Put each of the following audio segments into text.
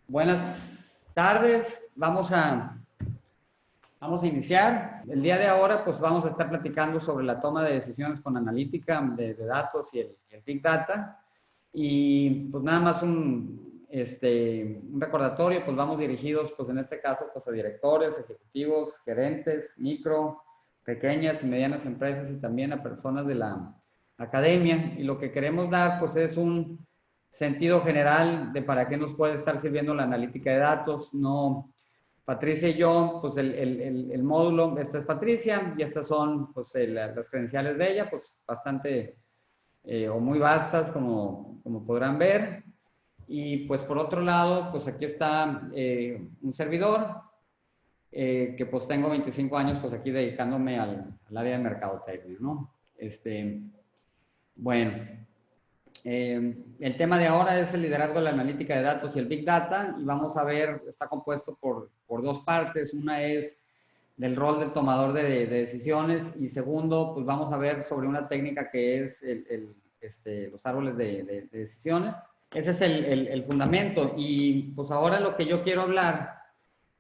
Buenas tardes, vamos a iniciar. El día de ahora pues vamos a estar platicando sobre la toma de decisiones con analítica de datos y el Big Data. Y pues nada más un recordatorio, pues vamos dirigidos pues en este caso pues a directores, ejecutivos, gerentes, micro, pequeñas y medianas empresas y también a personas de la academia. Y lo que queremos dar pues es un sentido general de para qué nos puede estar sirviendo la analítica de datos. No, Patricia y yo, pues el módulo, esta es Patricia y estas son pues las credenciales de ella, pues bastante o muy vastas como podrán ver. Y pues por otro lado, pues aquí está un servidor que pues tengo 25 años pues aquí dedicándome al área de mercadotecnia, ¿no? Bueno, el tema de ahora es el liderazgo de la analítica de datos y el Big Data, y vamos a ver, está compuesto por dos partes. Una es del rol del tomador de decisiones, y segundo, pues vamos a ver sobre una técnica que es los árboles de decisiones. Ese es el fundamento, y pues ahora lo que yo quiero hablar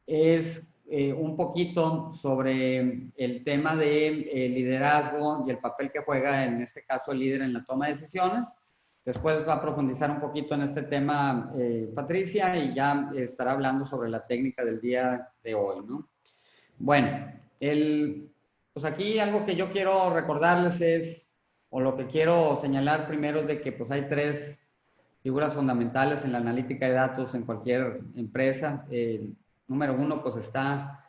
es un poquito sobre el tema de liderazgo y el papel que juega en este caso el líder en la toma de decisiones. Después va a profundizar un poquito en este tema Patricia, y ya estará hablando sobre la técnica del día de hoy, ¿no? Bueno, pues aquí algo que yo quiero recordarles es, o lo que quiero señalar primero es de que pues hay tres figuras fundamentales en la analítica de datos en cualquier empresa. Número uno, pues está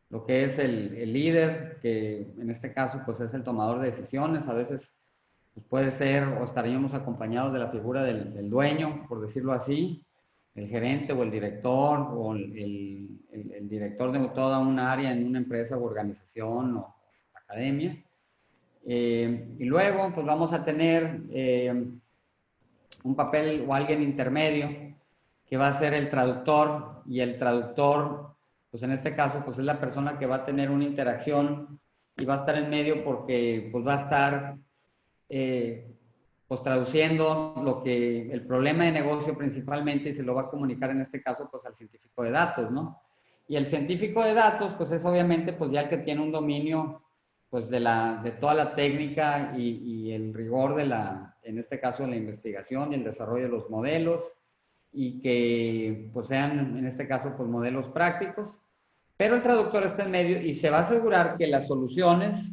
lo que es el líder, que en este caso pues es el tomador de decisiones. A veces pues puede ser o estaríamos acompañados de la figura del dueño, por decirlo así, el gerente o el director o el director de toda una área en una empresa o organización o academia. Y luego pues vamos a tener un papel o alguien intermedio que va a ser el traductor, y el traductor pues en este caso pues es la persona que va a tener una interacción y va a estar en medio porque pues va a estar pues traduciendo el problema de negocio principalmente, y se lo va a comunicar en este caso pues al científico de datos, ¿no? Y el científico de datos pues es obviamente pues ya el que tiene un dominio pues de toda la técnica y el rigor en este caso de la investigación y el desarrollo de los modelos, y que pues sean en este caso pues modelos prácticos. Pero el traductor está en medio y se va a asegurar que las soluciones,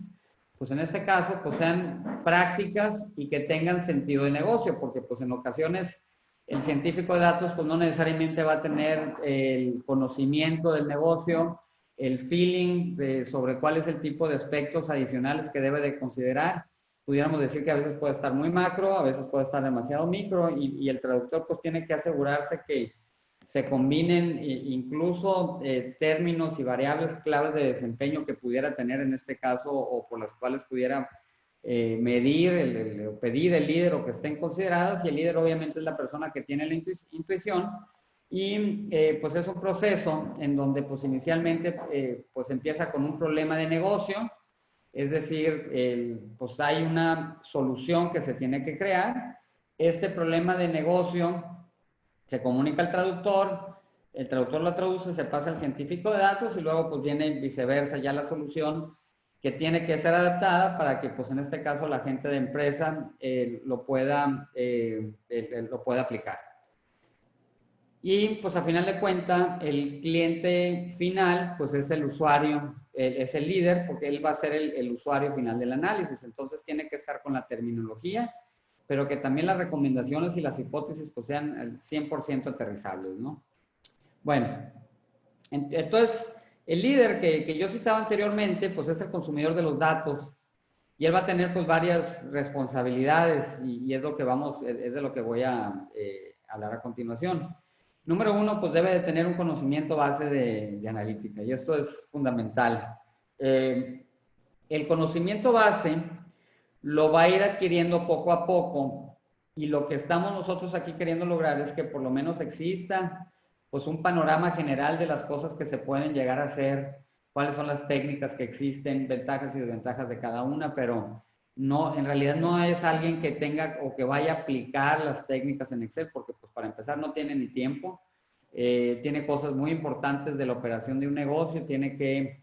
pues en este caso, pues sean prácticas y que tengan sentido de negocio, porque pues en ocasiones el científico de datos pues no necesariamente va a tener el conocimiento del negocio, el feeling sobre cuál es el tipo de aspectos adicionales que debe de considerar. Pudiéramos decir que a veces puede estar muy macro, a veces puede estar demasiado micro, y el traductor pues tiene que asegurarse que se combinen incluso términos y variables claves de desempeño que pudiera tener en este caso, o por las cuales pudiera medir o pedir el líder, o que estén consideradas. Y el líder obviamente es la persona que tiene la intuición, y pues es un proceso en donde pues inicialmente pues empieza con un problema de negocio, es decir, pues hay una solución que se tiene que crear. Este problema de negocio se comunica al traductor, el traductor lo traduce, se pasa al científico de datos, y luego pues viene viceversa ya la solución que tiene que ser adaptada para que pues en este caso la gente de empresa lo pueda aplicar. Y pues a final de cuentas el cliente final pues es el usuario, es el líder, porque él va a ser el usuario final del análisis. Entonces tiene que estar con la terminología, pero que también las recomendaciones y las hipótesis pues sean al 100% aterrizables, ¿no? Bueno, entonces el líder que yo citaba anteriormente pues es el consumidor de los datos, y él va a tener pues varias responsabilidades, y es lo que es de lo que voy a hablar a continuación. Número uno, pues debe de tener un conocimiento base de analítica, y esto es fundamental. El conocimiento base lo va a ir adquiriendo poco a poco, y lo que estamos nosotros aquí queriendo lograr es que por lo menos exista pues un panorama general de las cosas que se pueden llegar a hacer, cuáles son las técnicas que existen, ventajas y desventajas de cada una, pero no, en realidad no es alguien que tenga o que vaya a aplicar las técnicas en Excel, porque pues para empezar no tiene ni tiempo, tiene cosas muy importantes de la operación de un negocio, tiene que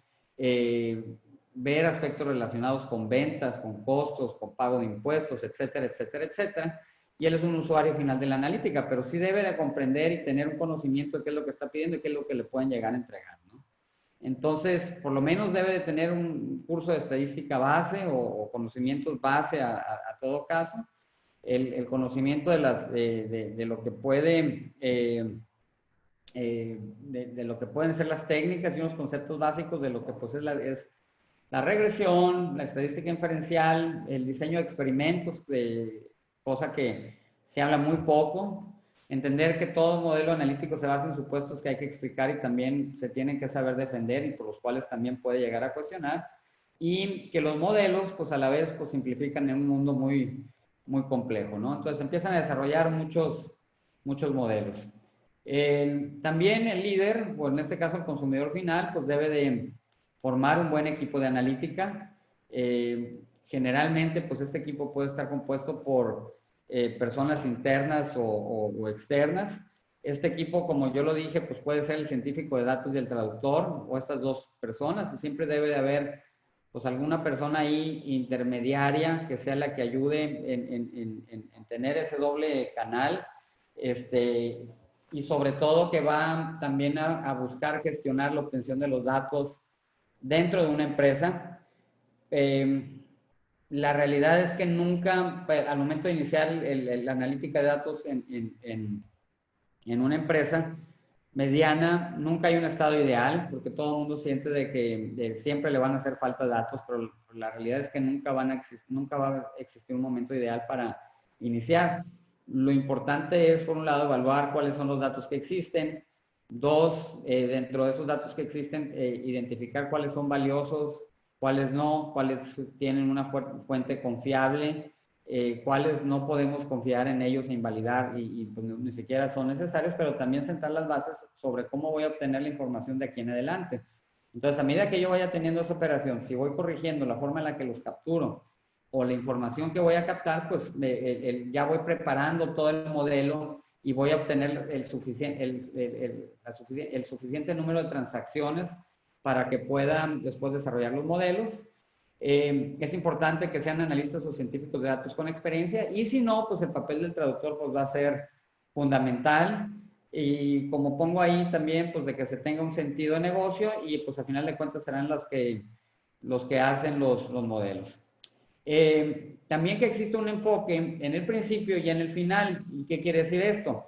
ver aspectos relacionados con ventas, con costos, con pago de impuestos, etcétera, etcétera, etcétera. Y él es un usuario final de la analítica, pero sí debe de comprender y tener un conocimiento de qué es lo que está pidiendo y qué es lo que le pueden llegar a entregar, ¿no? Entonces, por lo menos debe de tener un curso de estadística base o conocimientos base a todo caso. El conocimiento de lo que puede, de lo que pueden ser las técnicas y unos conceptos básicos de lo que pues, es la regresión, la estadística inferencial, el diseño de experimentos, cosa que se habla muy poco. Entender que todo modelo analítico se basa en supuestos que hay que explicar y también se tienen que saber defender y por los cuales también puede llegar a cuestionar. Y que los modelos, pues a la vez, pues simplifican en un mundo muy, muy complejo, ¿no? Entonces empiezan a desarrollar muchos modelos. También el líder, o en este caso el consumidor final, pues debe de formar un buen equipo de analítica. Generalmente, pues este equipo puede estar compuesto por personas internas o externas. Este equipo, como yo lo dije, pues puede ser el científico de datos y el traductor, o estas dos personas, y siempre debe de haber pues alguna persona ahí intermediaria que sea la que ayude en tener ese doble canal, y sobre todo que va también a buscar gestionar la obtención de los datos dentro de una empresa. La realidad es que nunca, al momento de iniciar la analítica de datos en una empresa mediana, nunca hay un estado ideal, porque todo el mundo siente de que siempre le van a hacer falta datos, pero la realidad es que nunca va a existir un momento ideal para iniciar. Lo importante es, por un lado, evaluar cuáles son los datos que existen. Dos, dentro de esos datos que existen, identificar cuáles son valiosos, cuáles no, cuáles tienen una fuente confiable, cuáles no podemos confiar en ellos e invalidar y pues, ni siquiera son necesarios, pero también sentar las bases sobre cómo voy a obtener la información de aquí en adelante. Entonces, a medida que yo vaya teniendo esa operación, si voy corrigiendo la forma en la que los capturo o la información que voy a captar, pues ya voy preparando todo el modelo y voy a obtener el suficiente número de transacciones para que puedan después desarrollar los modelos. Es importante que sean analistas o científicos de datos con experiencia y si no, pues el papel del traductor pues va a ser fundamental y como pongo ahí también, pues de que se tenga un sentido de negocio y pues al final de cuentas serán los que hacen los modelos. También que existe un enfoque en el principio y en el final. ¿Y qué quiere decir esto?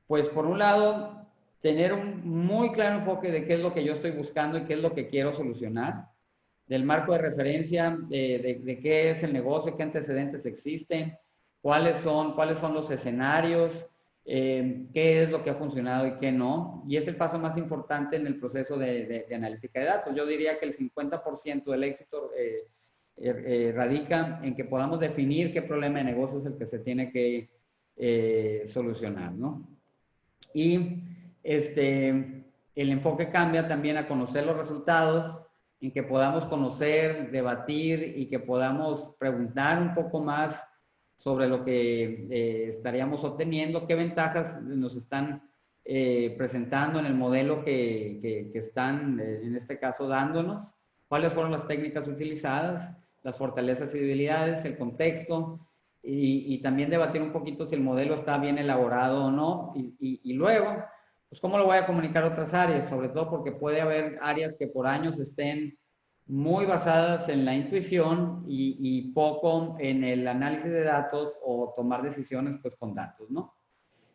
Pues por un lado, tener un muy claro enfoque de qué es lo que yo estoy buscando y qué es lo que quiero solucionar, del marco de referencia de qué es el negocio, qué antecedentes existen, cuáles son los escenarios, qué es lo que ha funcionado y qué no. Y es el paso más importante en el proceso de analítica de datos. Yo diría que el 50% del éxito radica en que podamos definir qué problema de negocio es el que se tiene que solucionar, ¿no? Y el enfoque cambia también a conocer los resultados, en que podamos conocer, debatir y que podamos preguntar un poco más sobre lo que estaríamos obteniendo, qué ventajas nos están presentando en el modelo que están, en este caso, dándonos, cuáles fueron las técnicas utilizadas, las fortalezas y debilidades, el contexto, y también debatir un poquito si el modelo está bien elaborado o no, y luego, pues cómo lo voy a comunicar a otras áreas, sobre todo porque puede haber áreas que por años estén muy basadas en la intuición y poco en el análisis de datos o tomar decisiones pues con datos, ¿no?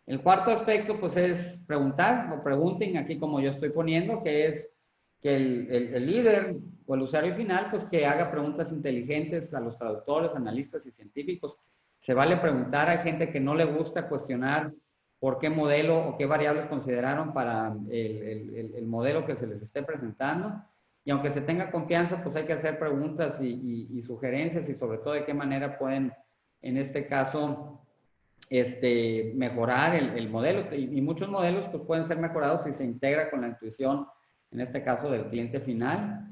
El cuarto aspecto pues es preguntar o pregunting, aquí como yo estoy poniendo, que es que el líder o el usuario final pues que haga preguntas inteligentes a los traductores, analistas y científicos. Se vale preguntar, hay gente que no le gusta cuestionar por qué modelo o qué variables consideraron para el modelo que se les esté presentando. Y aunque se tenga confianza, pues hay que hacer preguntas y sugerencias y sobre todo de qué manera pueden, en este caso, mejorar el modelo. Y muchos modelos pues pueden ser mejorados si se integra con la intuición, en este caso del cliente final.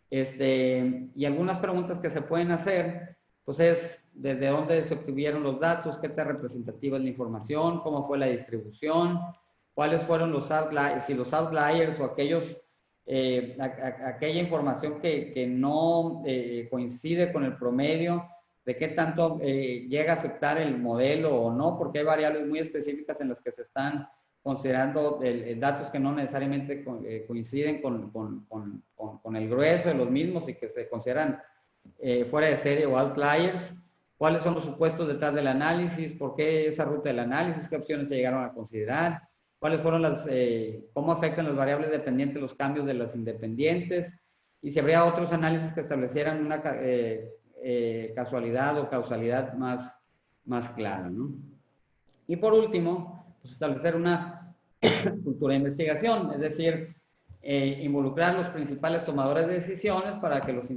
Y algunas preguntas que se pueden hacer, pues es desde dónde se obtuvieron los datos, qué tan representativa es la información, cómo fue la distribución, cuáles fueron los outliers, si los outliers o aquellos, aquella información que no coincide con el promedio, de qué tanto llega a afectar el modelo o no, porque hay variables muy específicas en las que se están considerando datos que no necesariamente coinciden con el grueso de los mismos y que se consideran fuera de serie o outliers. ¿Cuáles son los supuestos detrás del análisis? ¿Por qué esa ruta del análisis? ¿Qué opciones se llegaron a considerar? ¿Cuáles fueron cómo afectan las variables dependientes los cambios de las independientes? Y si habría otros análisis que establecieran una casualidad o causalidad más clara, ¿no? Y por último, pues establecer una cultura de investigación, es decir, involucrar los principales tomadores de decisiones para que los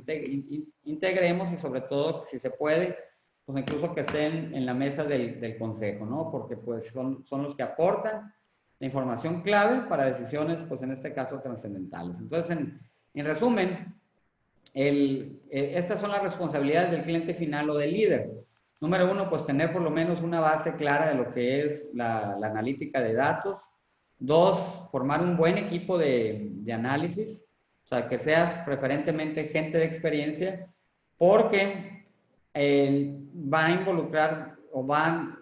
integremos y sobre todo, si se puede, pues incluso que estén en la mesa del consejo, ¿no? Porque pues son los que aportan la información clave para decisiones, pues en este caso, trascendentales. Entonces, en resumen, estas son las responsabilidades del cliente final o del líder. Número uno, pues tener por lo menos una base clara de lo que es la analítica de datos. Dos, formar un buen equipo de análisis, o sea, que seas preferentemente gente de experiencia, porque va a involucrar o va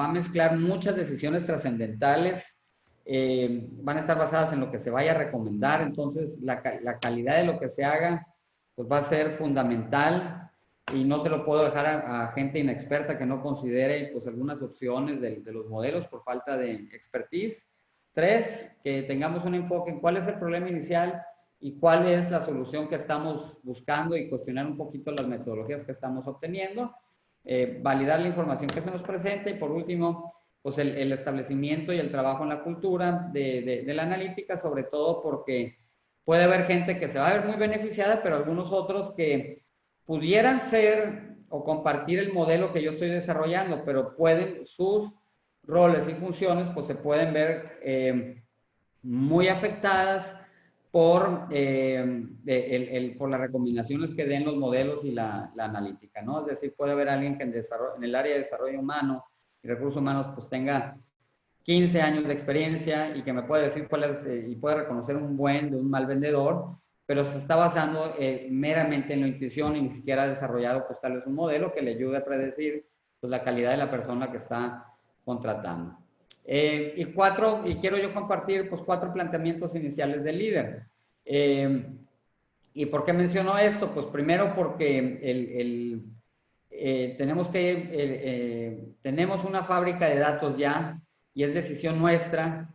a mezclar muchas decisiones trascendentales, van a estar basadas en lo que se vaya a recomendar, entonces la calidad de lo que se haga pues va a ser fundamental y no se lo puedo dejar a gente inexperta que no considere pues algunas opciones de los modelos por falta de expertise. Tres, que tengamos un enfoque en cuál es el problema inicial y cuál es la solución que estamos buscando y cuestionar un poquito las metodologías que estamos obteniendo. Validar la información que se nos presenta y por último, pues el establecimiento y el trabajo en la cultura de la analítica, sobre todo porque puede haber gente que se va a ver muy beneficiada, pero algunos otros que pudieran ser o compartir el modelo que yo estoy desarrollando, pero pueden sus roles y funciones pues se pueden ver muy afectadas por las recomendaciones que den los modelos y la analítica, ¿no? Es decir, puede haber alguien que en el área de desarrollo humano y recursos humanos pues tenga 15 años de experiencia y que me puede decir cuál es, y puede reconocer un buen de un mal vendedor, pero se está basando meramente en la intuición y ni siquiera ha desarrollado pues tal vez un modelo que le ayude a predecir pues la calidad de la persona que está contratando. Y quiero yo compartir pues 4 planteamientos iniciales del líder. ¿Y por qué menciono esto? Pues primero porque tenemos una fábrica de datos ya y es decisión nuestra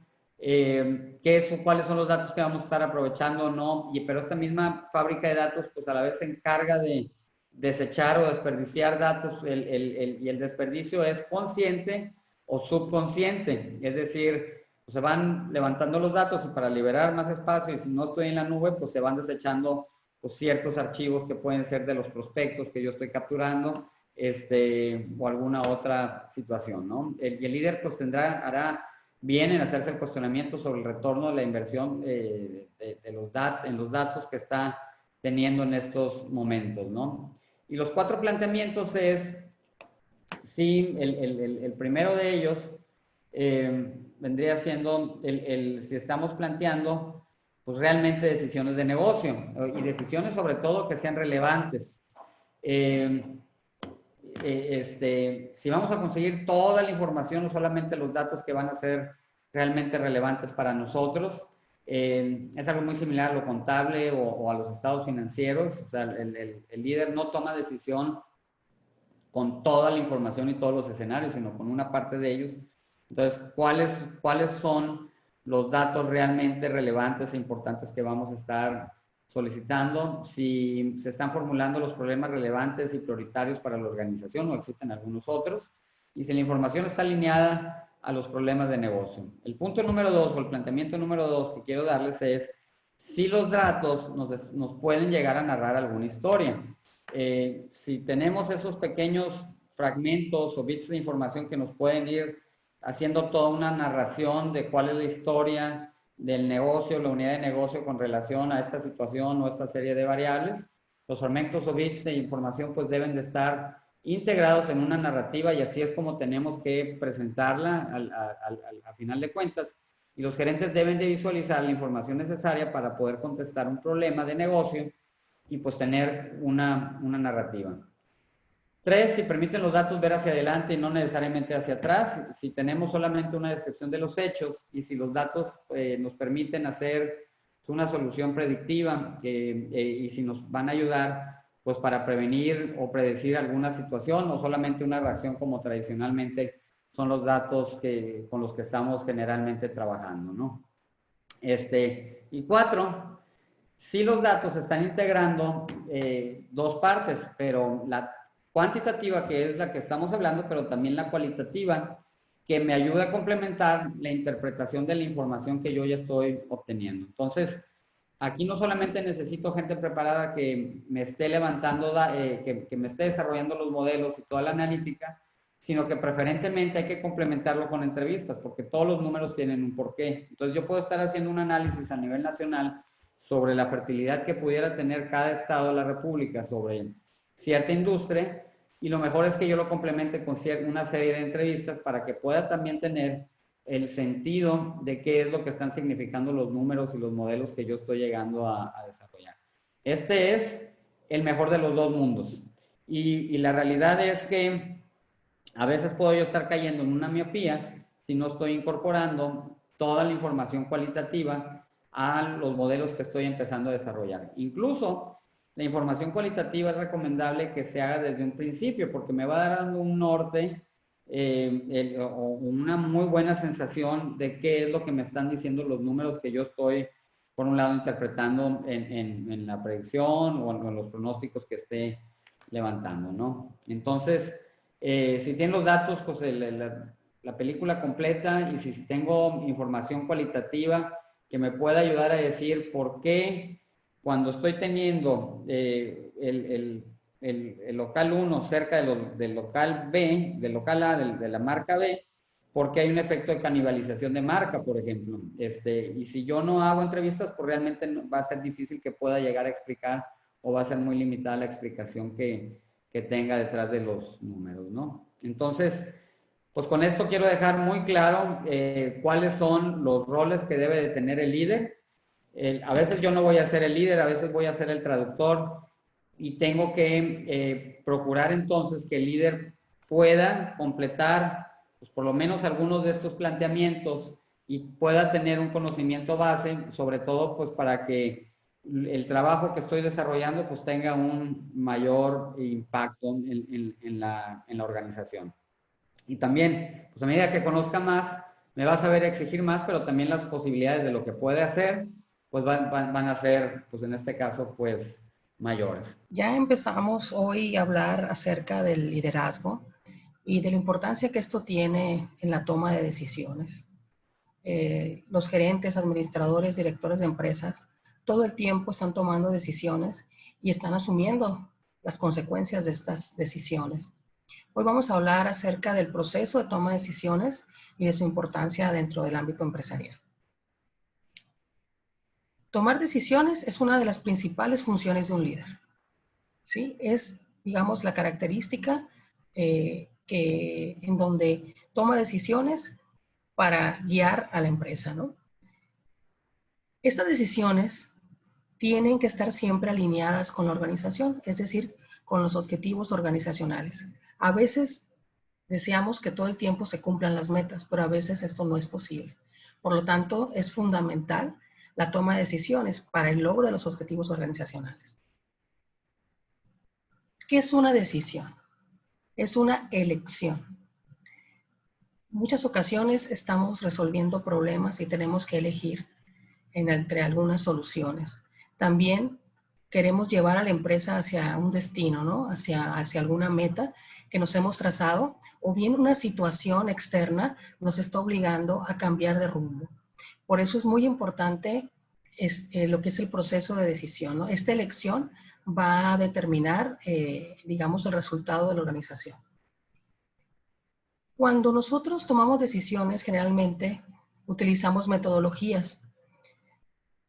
cuáles son los datos que vamos a estar aprovechando o no, pero esta misma fábrica de datos pues a la vez se encarga de desechar o desperdiciar datos y el desperdicio es consciente o subconsciente, es decir, pues se van levantando los datos y para liberar más espacio y si no estoy en la nube pues se van desechando pues, ciertos archivos que pueden ser de los prospectos que yo estoy capturando o alguna otra situación, ¿no? Y el líder pues hará bien en hacerse el cuestionamiento sobre el retorno de la inversión en los datos que está teniendo en estos momentos, ¿no? Y los 4 planteamientos es, sí, el primero de ellos vendría siendo si estamos planteando pues realmente decisiones de negocio y decisiones sobre todo que sean relevantes. Si vamos a conseguir toda la información, no solamente los datos que van a ser realmente relevantes para nosotros, es algo muy similar a lo contable o a los estados financieros. O sea, el líder no toma decisión con toda la información y todos los escenarios, sino con una parte de ellos. Entonces, ¿cuáles son los datos realmente relevantes e importantes que vamos a estar solicitando? Si se están formulando los problemas relevantes y prioritarios para la organización o existen algunos otros, y si la información está alineada a los problemas de negocio. El punto número 2 o el planteamiento número 2 que quiero darles es si los datos nos pueden llegar a narrar alguna historia. Si tenemos esos pequeños fragmentos o bits de información que nos pueden ir haciendo toda una narración de cuál es la historia del negocio, la unidad de negocio con relación a esta situación o esta serie de variables, los fragmentos o bits de información pues deben de estar integrados en una narrativa y así es como tenemos que presentarla a final de cuentas. y los gerentes deben de visualizar la información necesaria para poder contestar un problema de negocio y pues tener una narrativa. 3, si permiten los datos ver hacia adelante y no necesariamente hacia atrás. Si tenemos solamente una descripción de los hechos y si los datos nos permiten hacer una solución predictiva y si nos van a ayudar pues para prevenir o predecir alguna situación o solamente una reacción como tradicionalmente son los datos con los que estamos generalmente trabajando, ¿no? Y 4, si los datos se están integrando dos partes, pero la cuantitativa, que es la que estamos hablando, pero también la cualitativa, que me ayuda a complementar la interpretación de la información que yo ya estoy obteniendo. Entonces, aquí no solamente necesito gente preparada que me esté levantando, que me esté desarrollando los modelos y toda la analítica, sino que preferentemente hay que complementarlo con entrevistas, porque todos los números tienen un porqué. Entonces, yo puedo estar haciendo un análisis a nivel nacional sobre la fertilidad que pudiera tener cada estado de la República sobre cierta industria, y lo mejor es que yo lo complemente con una serie de entrevistas para que pueda también tener el sentido de qué es lo que están significando los números y los modelos que yo estoy llegando a desarrollar. Este es el mejor de los dos mundos. Y la realidad es que a veces puedo yo estar cayendo en una miopía si no estoy incorporando toda la información cualitativa a los modelos que estoy empezando a desarrollar. Incluso la información cualitativa es recomendable que se haga desde un principio porque me va dando un norte o una muy buena sensación de qué es lo que me están diciendo los números que yo estoy, por un lado, interpretando en la predicción o en los pronósticos que esté levantando, ¿no? Entonces, si tienen los datos, pues la película completa, y si tengo información cualitativa que me pueda ayudar a decir por qué cuando estoy teniendo el local 1 cerca del local B, del local A, de la marca B, porque hay un efecto de canibalización de marca, por ejemplo. Y si yo no hago entrevistas, pues realmente va a ser difícil que pueda llegar a explicar o va a ser muy limitada la explicación que tenga detrás de los números, ¿no? Entonces, pues con esto quiero dejar muy claro cuáles son los roles que debe de tener el líder. A veces yo no voy a ser el líder, a veces voy a ser el traductor y tengo que procurar entonces que el líder pueda completar pues, por lo menos algunos de estos planteamientos y pueda tener un conocimiento base, sobre todo pues para que el trabajo que estoy desarrollando pues tenga un mayor impacto en la organización. Y también, pues a medida que conozca más, me va a saber exigir más, pero también las posibilidades de lo que puede hacer pues van a ser, pues en este caso, pues mayores. Ya empezamos hoy a hablar acerca del liderazgo y de la importancia que esto tiene en la toma de decisiones. Los gerentes, administradores, directores de empresas, todo el tiempo están tomando decisiones y están asumiendo las consecuencias de estas decisiones. Hoy vamos a hablar acerca del proceso de toma de decisiones y de su importancia dentro del ámbito empresarial. Tomar decisiones es una de las principales funciones de un líder. ¿Sí? Es, digamos, la característica en donde toma decisiones para guiar a la empresa, ¿no? Estas decisiones tienen que estar siempre alineadas con la organización, es decir, con los objetivos organizacionales. A veces deseamos que todo el tiempo se cumplan las metas, pero a veces esto no es posible. Por lo tanto, es fundamental la toma de decisiones para el logro de los objetivos organizacionales. ¿Qué es una decisión? Es una elección. En muchas ocasiones estamos resolviendo problemas y tenemos que elegir entre algunas soluciones. También queremos llevar a la empresa hacia un destino, ¿no? Hacia alguna meta que nos hemos trazado, o bien una situación externa nos está obligando a cambiar de rumbo. Por eso es muy importante lo que es el proceso de decisión, ¿no? Esta elección va a determinar, digamos, el resultado de la organización. Cuando nosotros tomamos decisiones, generalmente utilizamos metodologías,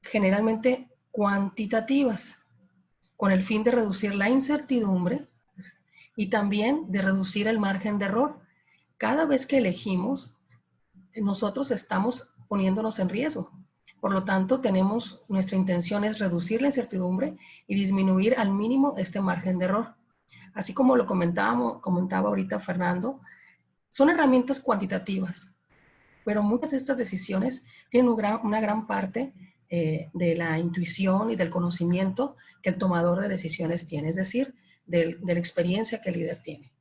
generalmente cuantitativas, con el fin de reducir la incertidumbre y también de reducir el margen de error. Cada vez que elegimos, nosotros estamos poniéndonos en riesgo. Por lo tanto, nuestra intención es reducir la incertidumbre y disminuir al mínimo este margen de error. Así como lo comentaba ahorita Fernando, son herramientas cuantitativas, pero muchas de estas decisiones tienen una gran parte de la intuición y del conocimiento que el tomador de decisiones tiene, es decir, de la experiencia que el líder tiene.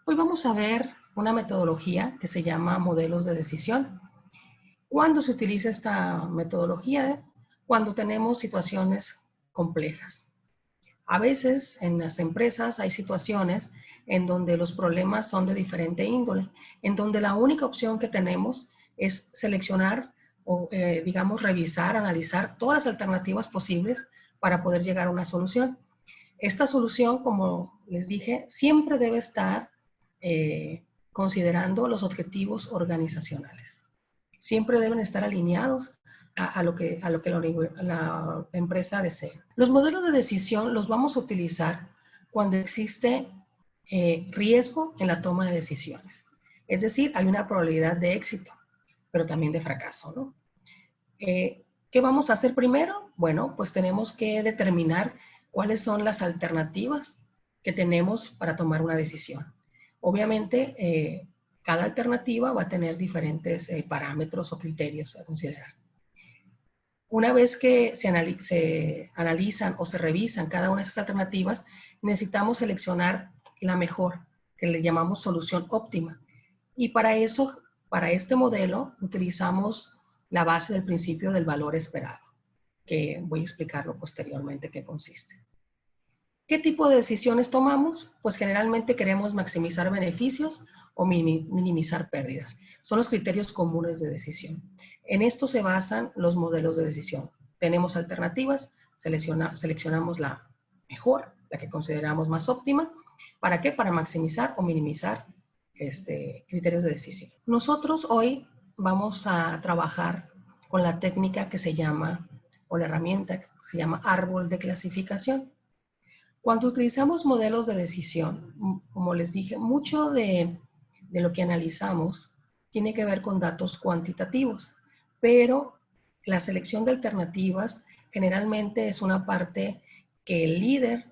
Hoy vamos a ver una metodología que se llama modelos de decisión. ¿Cuándo se utiliza esta metodología? Cuando tenemos situaciones complejas. A veces en las empresas hay situaciones en donde los problemas son de diferente índole, en donde la única opción que tenemos es seleccionar o, digamos, revisar, analizar todas las alternativas posibles para poder llegar a una solución. Esta solución, como les dije, siempre debe estar considerando los objetivos organizacionales. Siempre deben estar alineados a lo que la empresa desea. Los modelos de decisión los vamos a utilizar cuando existe riesgo en la toma de decisiones. Es decir, hay una probabilidad de éxito, pero también de fracaso, ¿no? ¿Qué vamos a hacer primero? Bueno, pues tenemos que determinar cuáles son las alternativas que tenemos para tomar una decisión. Obviamente, cada alternativa va a tener diferentes parámetros o criterios a considerar. Una vez que se analizan o se revisan cada una de esas alternativas, necesitamos seleccionar la mejor, que le llamamos solución óptima. Y para eso, para este modelo, utilizamos la base del principio del valor esperado, que voy a explicarlo posteriormente qué consiste. ¿Qué tipo de decisiones tomamos? Pues generalmente queremos maximizar beneficios o minimizar pérdidas. Son los criterios comunes de decisión. En esto se basan los modelos de decisión. Tenemos alternativas, seleccionamos la mejor, la que consideramos más óptima. ¿Para qué? Para maximizar o minimizar criterios de decisión. Nosotros hoy vamos a trabajar con la técnica que se llama, o la herramienta que se llama árbol de clasificación. Cuando utilizamos modelos de decisión, como les dije, mucho de lo que analizamos tiene que ver con datos cuantitativos, pero la selección de alternativas generalmente es una parte que el líder,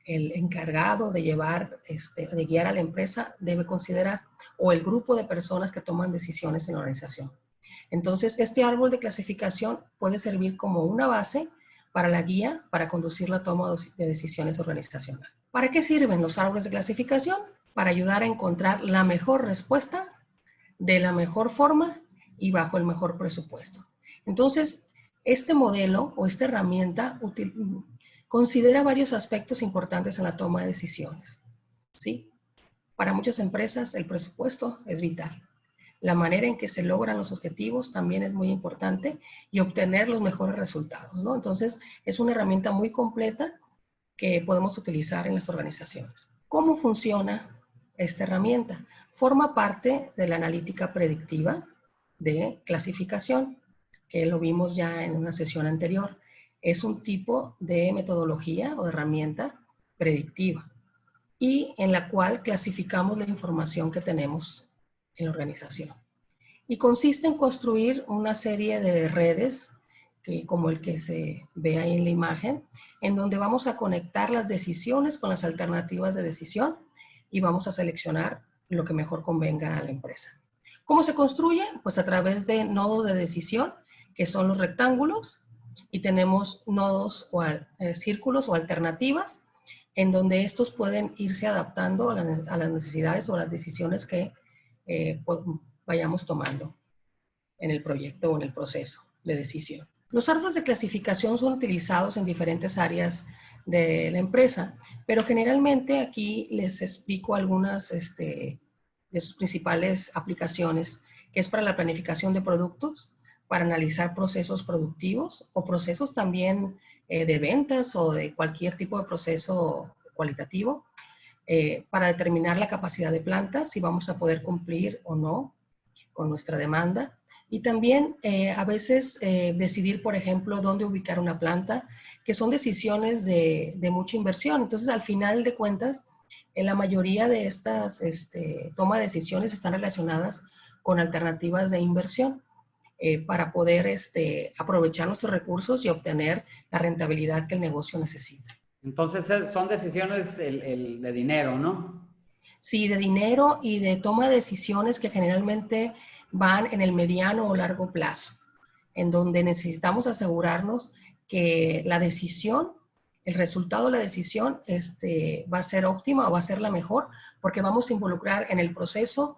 el encargado de de guiar a la empresa, debe considerar, o el grupo de personas que toman decisiones en la organización. Entonces, este árbol de clasificación puede servir como una base para la guía, para conducir la toma de decisiones organizacionales. ¿Para qué sirven los árboles de clasificación? Para ayudar a encontrar la mejor respuesta de la mejor forma y bajo el mejor presupuesto. Entonces, este modelo o esta herramienta considera varios aspectos importantes en la toma de decisiones, ¿sí? Para muchas empresas el presupuesto es vital. La manera en que se logran los objetivos también es muy importante y obtener los mejores resultados, ¿no? Entonces, es una herramienta muy completa que podemos utilizar en las organizaciones. ¿Cómo funciona esta herramienta? Forma parte de la analítica predictiva de clasificación, que lo vimos ya en una sesión anterior. Es un tipo de metodología o herramienta predictiva y en la cual clasificamos la información que tenemos en la organización. Y consiste en construir una serie de redes, como el que se ve ahí en la imagen, en donde vamos a conectar las decisiones con las alternativas de decisión y vamos a seleccionar lo que mejor convenga a la empresa. ¿Cómo se construye? Pues a través de nodos de decisión, que son los rectángulos, y tenemos nodos o círculos o alternativas, en donde estos pueden irse adaptando a las necesidades o a las decisiones que vayamos tomando en el proyecto o en el proceso de decisión. Los árboles de clasificación son utilizados en diferentes áreas de la empresa, pero generalmente aquí les explico algunas de sus principales aplicaciones, que es para la planificación de productos, para analizar procesos productivos o procesos también de ventas o de cualquier tipo de proceso cualitativo, para determinar la capacidad de planta, si vamos a poder cumplir o no con nuestra demanda. Y también a veces decidir, por ejemplo, dónde ubicar una planta, que son decisiones de mucha inversión. Entonces, al final de cuentas, la mayoría de estas toma de decisiones están relacionadas con alternativas de inversión para poder aprovechar nuestros recursos y obtener la rentabilidad que el negocio necesita. Entonces son decisiones de dinero, ¿no? Sí, de dinero y de toma de decisiones que generalmente van en el mediano o largo plazo, en donde necesitamos asegurarnos que la decisión, el resultado de la decisión va a ser óptima o va a ser la mejor, porque vamos a involucrar en el proceso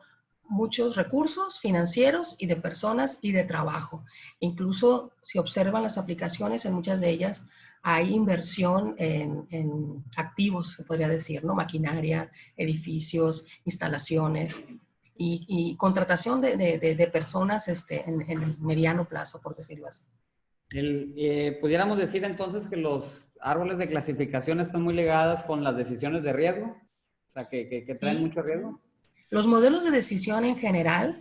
muchos recursos financieros y de personas y de trabajo. Incluso si observan las aplicaciones, en muchas de ellas hay inversión en activos, se podría decir, ¿no? Maquinaria, edificios, instalaciones y contratación de personas en el mediano plazo, por decirlo así. Pudiéramos decir entonces que los árboles de clasificación están muy ligadas con las decisiones de riesgo, o sea, que traen Sí. mucho riesgo. Los modelos de decisión en general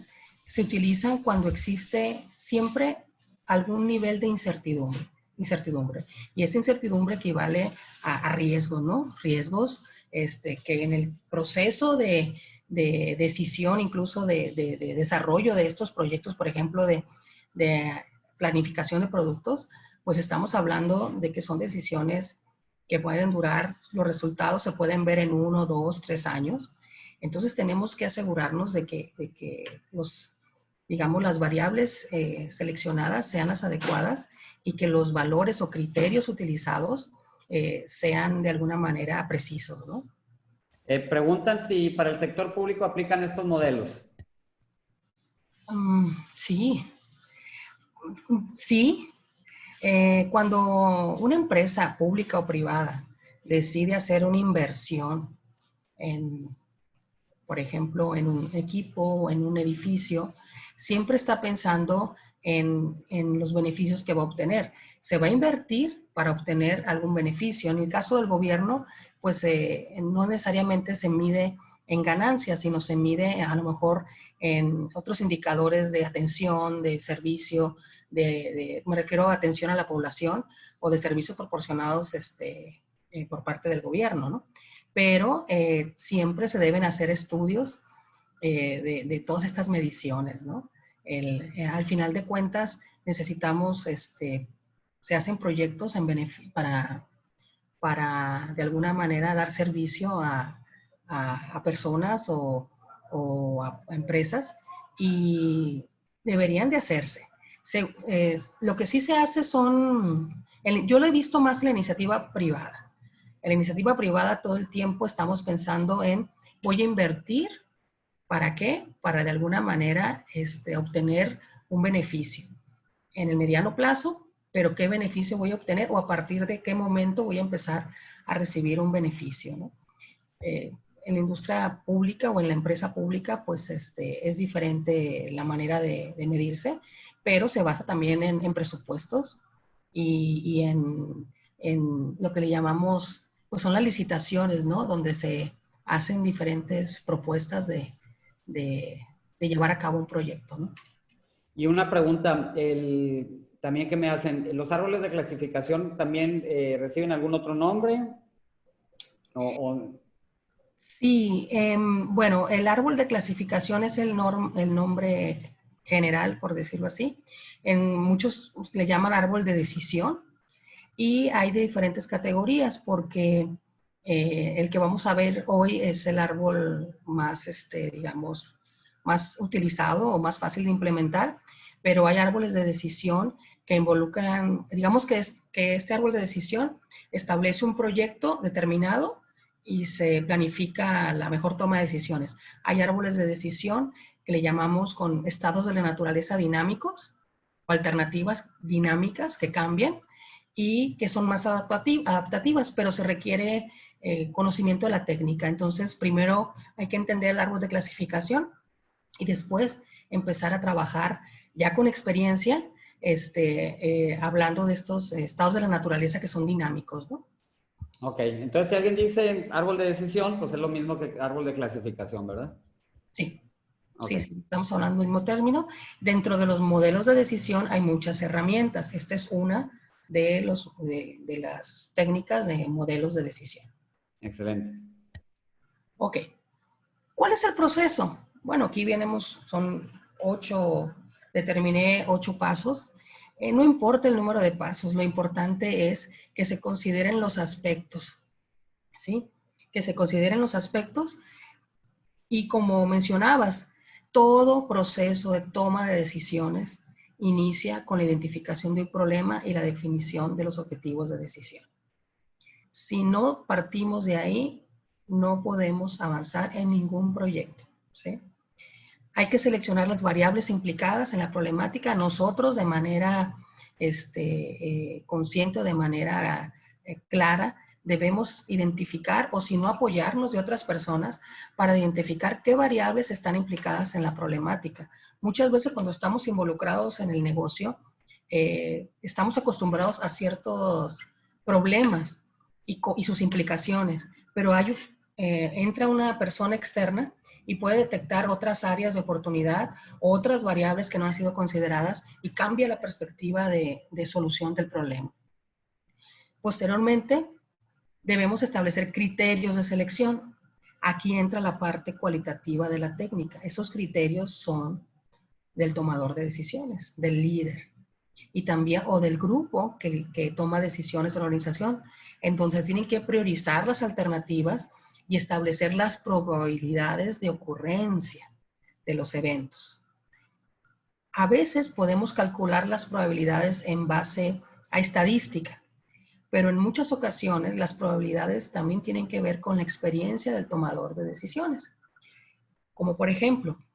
se utilizan cuando existe siempre algún nivel de incertidumbre. Y esta incertidumbre equivale a riesgos, ¿no? Riesgos que en el proceso de decisión, incluso de desarrollo de estos proyectos, por ejemplo, de planificación de productos, pues estamos hablando de que son decisiones que pueden durar, los resultados se pueden ver en 1, 2, 3 años. Entonces tenemos que asegurarnos de que digamos, las variables seleccionadas sean las adecuadas y que los valores o criterios utilizados sean de alguna manera precisos, ¿no? Preguntan si para el sector público aplican estos modelos. Sí, sí. Cuando una empresa pública o privada decide hacer una inversión por ejemplo, en un equipo o en un edificio, siempre está pensando en los beneficios que va a obtener. Se va a invertir para obtener algún beneficio. En el caso del gobierno, pues no necesariamente se mide en ganancias, sino se mide a lo mejor en otros indicadores de atención, de servicio, me refiero a atención a la población o de servicios proporcionados por parte del gobierno, ¿no? Pero siempre se deben hacer estudios de todas estas mediciones, ¿no? Al final de cuentas, necesitamos, se hacen proyectos para de alguna manera dar servicio a personas o a empresas y deberían de hacerse. Lo que sí se hace yo lo he visto más en la iniciativa privada. En la iniciativa privada todo el tiempo estamos pensando en, voy a invertir, ¿para qué? Para de alguna manera obtener un beneficio en el mediano plazo, pero ¿qué beneficio voy a obtener o a partir de qué momento voy a empezar a recibir un beneficio, ¿no? En la industria pública o en la empresa pública, pues es diferente la manera de medirse, pero se basa también en presupuestos y en lo que le llamamos, pues son las licitaciones, ¿no? Donde se hacen diferentes propuestas de llevar a cabo un proyecto, ¿no? Y una pregunta, también que me hacen, ¿los árboles de clasificación también reciben algún otro nombre? Sí, bueno, el árbol de clasificación es el nombre general, por decirlo así. En muchos le llaman árbol de decisión y hay de diferentes categorías porque el que vamos a ver hoy es el árbol más, digamos, más utilizado o más fácil de implementar, pero hay árboles de decisión que involucran, digamos que este árbol de decisión establece un proyecto determinado y se planifica la mejor toma de decisiones. Hay árboles de decisión que le llamamos con estados de la naturaleza dinámicos o alternativas dinámicas que cambian y que son más adaptativas, pero se requiere conocimiento de la técnica. Entonces, primero hay que entender el árbol de clasificación y después empezar a trabajar ya con experiencia, hablando de estos estados de la naturaleza que son dinámicos, ¿no? Ok, entonces si alguien dice árbol de decisión, pues es lo mismo que árbol de clasificación, ¿verdad? Sí. Okay. Sí, estamos hablando del mismo término. Dentro de los modelos de decisión hay muchas herramientas. Esta es una de las técnicas de modelos de decisión. Excelente. Ok. ¿Cuál es el proceso? Bueno, aquí son determiné 8 pasos. No importa el número de pasos, lo importante es que se consideren los aspectos, ¿sí? Que se consideren los aspectos y, como mencionabas, todo proceso de toma de decisiones inicia con la identificación de un problema y la definición de los objetivos de decisión. Si no partimos de ahí, no podemos avanzar en ningún proyecto, ¿sí? Hay que seleccionar las variables implicadas en la problemática. Nosotros, de manera consciente o de manera clara, debemos identificar, o si no, apoyarnos de otras personas para identificar qué variables están implicadas en la problemática. Muchas veces, cuando estamos involucrados en el negocio, estamos acostumbrados a ciertos problemas y sus implicaciones, pero entra una persona externa y puede detectar otras áreas de oportunidad, otras variables que no han sido consideradas, y cambia la perspectiva de solución del problema. Posteriormente, debemos establecer criterios de selección. Aquí entra la parte cualitativa de la técnica. Esos criterios son del tomador de decisiones, del líder, y también, o del grupo que toma decisiones en la organización. Entonces, tienen que priorizar las alternativas y establecer las probabilidades de ocurrencia de los eventos. A veces podemos calcular las probabilidades en base a estadística, pero en muchas ocasiones las probabilidades también tienen que ver con la experiencia del tomador de decisiones. Como por ejemplo,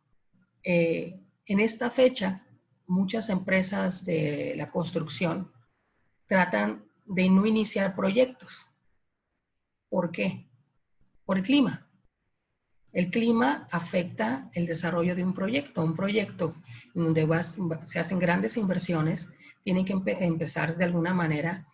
en esta fecha, muchas empresas de la construcción tratan de no iniciar proyectos. ¿Por qué? Por el clima. El clima afecta el desarrollo de un proyecto. Un proyecto en donde se hacen grandes inversiones, tiene que empezar de alguna manera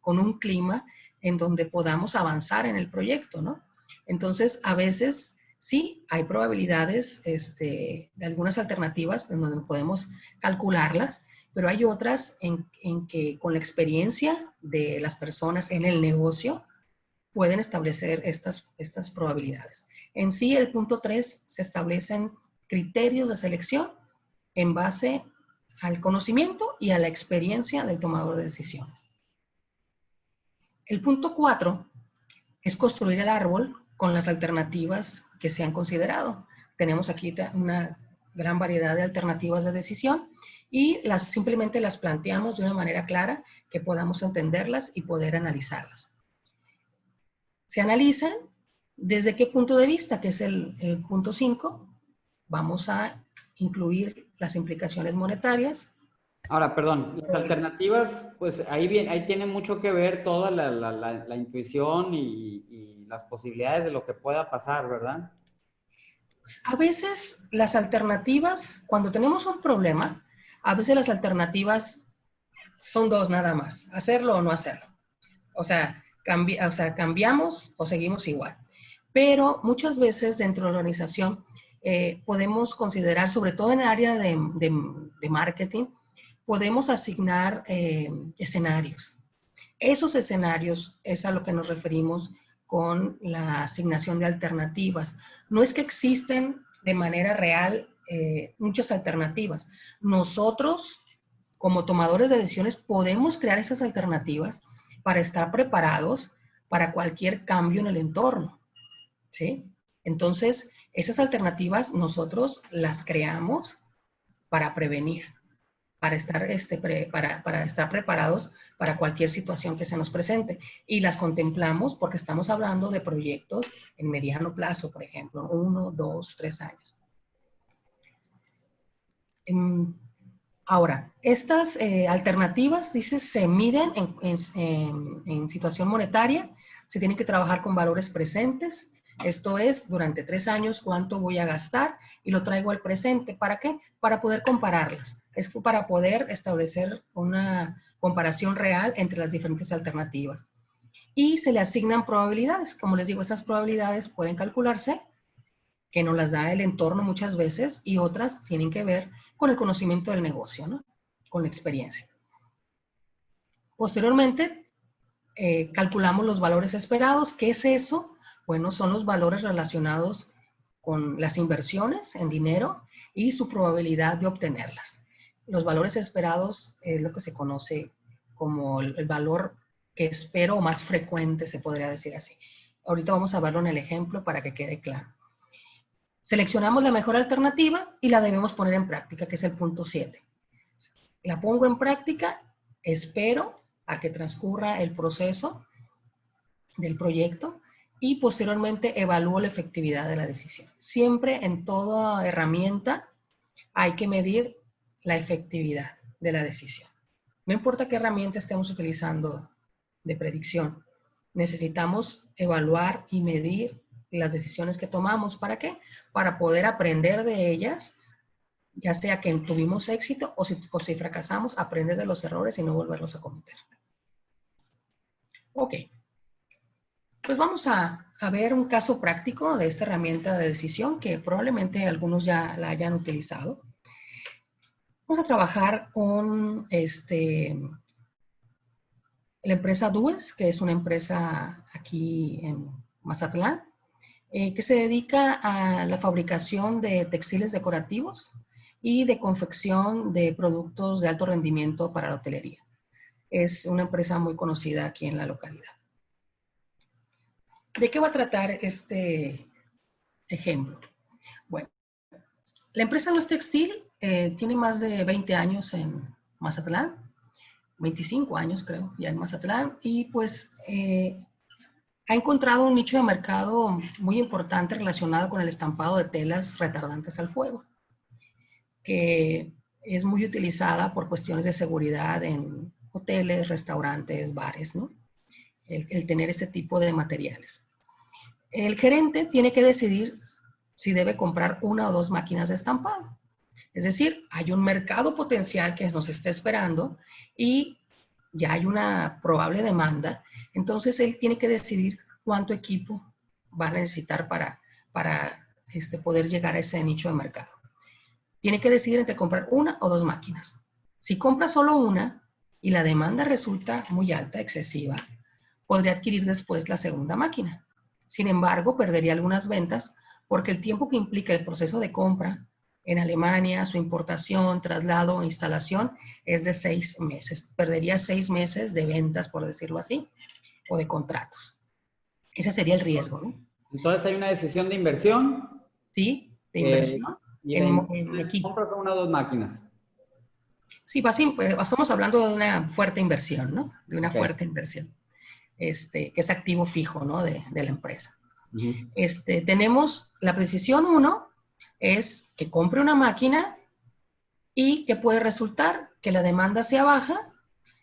con un clima en donde podamos avanzar en el proyecto, ¿no? Entonces, a veces sí hay probabilidades de algunas alternativas en donde podemos calcularlas, pero hay otras en que, con la experiencia de las personas en el negocio, pueden establecer estas probabilidades. En sí, el punto 3, se establecen criterios de selección en base al conocimiento y a la experiencia del tomador de decisiones. El punto 4 es construir el árbol con las alternativas que se han considerado. Tenemos aquí una gran variedad de alternativas de decisión y simplemente las planteamos de una manera clara que podamos entenderlas y poder analizarlas. Se analizan desde qué punto de vista, que es el punto 5. Vamos a incluir las implicaciones monetarias. Ahora, perdón, las alternativas, pues ahí tiene mucho que ver toda la intuición y las posibilidades de lo que pueda pasar, ¿verdad? A veces las alternativas, cuando tenemos un problema, a veces las alternativas son 2 nada más: hacerlo o no hacerlo. O sea, cambiamos o seguimos igual. Pero muchas veces dentro de la organización podemos considerar, sobre todo en el área de marketing, podemos asignar escenarios. Esos escenarios es a lo que nos referimos con la asignación de alternativas. No es que existen de manera real muchas alternativas. Nosotros, como tomadores de decisiones, podemos crear esas alternativas para estar preparados para cualquier cambio en el entorno, ¿sí? Entonces, esas alternativas nosotros las creamos para prevenir, para estar preparados para cualquier situación que se nos presente. Y las contemplamos porque estamos hablando de proyectos en mediano plazo, por ejemplo, 1, 2, 3 años. Ahora, estas alternativas, dice, se miden en situación monetaria. Se tienen que trabajar con valores presentes. Esto es, durante 3 años, ¿cuánto voy a gastar? Y lo traigo al presente. ¿Para qué? Para poder compararlas. Es para poder establecer una comparación real entre las diferentes alternativas. Y se le asignan probabilidades. Como les digo, esas probabilidades pueden calcularse, que nos las da el entorno muchas veces, y otras tienen que ver con el conocimiento del negocio, ¿no? Con la experiencia. Posteriormente, calculamos los valores esperados. ¿Qué es eso? Bueno, son los valores relacionados con las inversiones en dinero y su probabilidad de obtenerlas. Los valores esperados es lo que se conoce como el valor que espero o más frecuente, se podría decir así. Ahorita vamos a verlo en el ejemplo para que quede claro. Seleccionamos la mejor alternativa y la debemos poner en práctica, que es el punto 7. La pongo en práctica, espero a que transcurra el proceso del proyecto y posteriormente evalúo la efectividad de la decisión. Siempre en toda herramienta hay que medir la efectividad de la decisión. No importa qué herramienta estemos utilizando de predicción, necesitamos evaluar y medir las decisiones que tomamos. ¿Para qué? Para poder aprender de ellas, ya sea que tuvimos éxito o si fracasamos, aprender de los errores y no volverlos a cometer. Ok. Pues vamos a ver un caso práctico de esta herramienta de decisión que probablemente algunos ya la hayan utilizado. Vamos a trabajar con la empresa Dues, que es una empresa aquí en Mazatlán, que se dedica a la fabricación de textiles decorativos y de confección de productos de alto rendimiento para la hotelería. Es una empresa muy conocida aquí en la localidad. ¿De qué va a tratar este ejemplo? Bueno, la empresa Dues Textil tiene más de 20 años en Mazatlán, 25 años creo ya en Mazatlán, y pues ha encontrado un nicho de mercado muy importante relacionado con el estampado de telas retardantes al fuego, que es muy utilizada por cuestiones de seguridad en hoteles, restaurantes, bares, ¿no? El tener este tipo de materiales. El gerente tiene que decidir si debe comprar una o dos máquinas de estampado. Es decir, hay un mercado potencial que nos está esperando y ya hay una probable demanda. Entonces, él tiene que decidir cuánto equipo va a necesitar para poder llegar a ese nicho de mercado. Tiene que decidir entre comprar una o dos máquinas. Si compra solo una y la demanda resulta muy alta, excesiva, podría adquirir después la segunda máquina. Sin embargo, perdería algunas ventas porque el tiempo que implica el proceso de compra en Alemania, su importación, traslado, instalación, es de 6 meses. Perdería 6 meses de ventas, por decirlo así, o de contratos. Ese sería el riesgo, ¿no? Entonces hay una decisión de inversión. Sí, de inversión Y en equipo. compras una o dos máquinas. Sí, estamos hablando de una fuerte inversión, ¿no? De una fuerte inversión, que es activo fijo, ¿no? De la empresa. Tenemos la precisión 1, es que compre una máquina y que puede resultar que la demanda sea baja.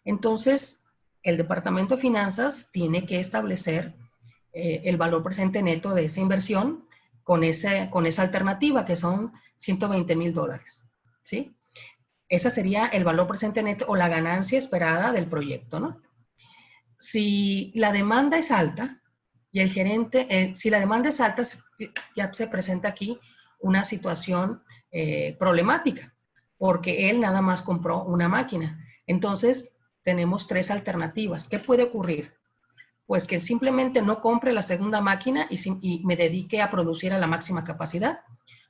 Entonces, el departamento de finanzas tiene que establecer el valor presente neto de esa inversión con esa alternativa, que son $120,000, ¿sí? Ese sería el valor presente neto o la ganancia esperada del proyecto, ¿no? Si la demanda es alta y el gerente, si la demanda es alta, ya se presenta aquí una situación problemática, porque él nada más compró una máquina. Entonces, tenemos 3 alternativas. ¿Qué puede ocurrir? Pues que simplemente no compre la segunda máquina y me dedique a producir a la máxima capacidad,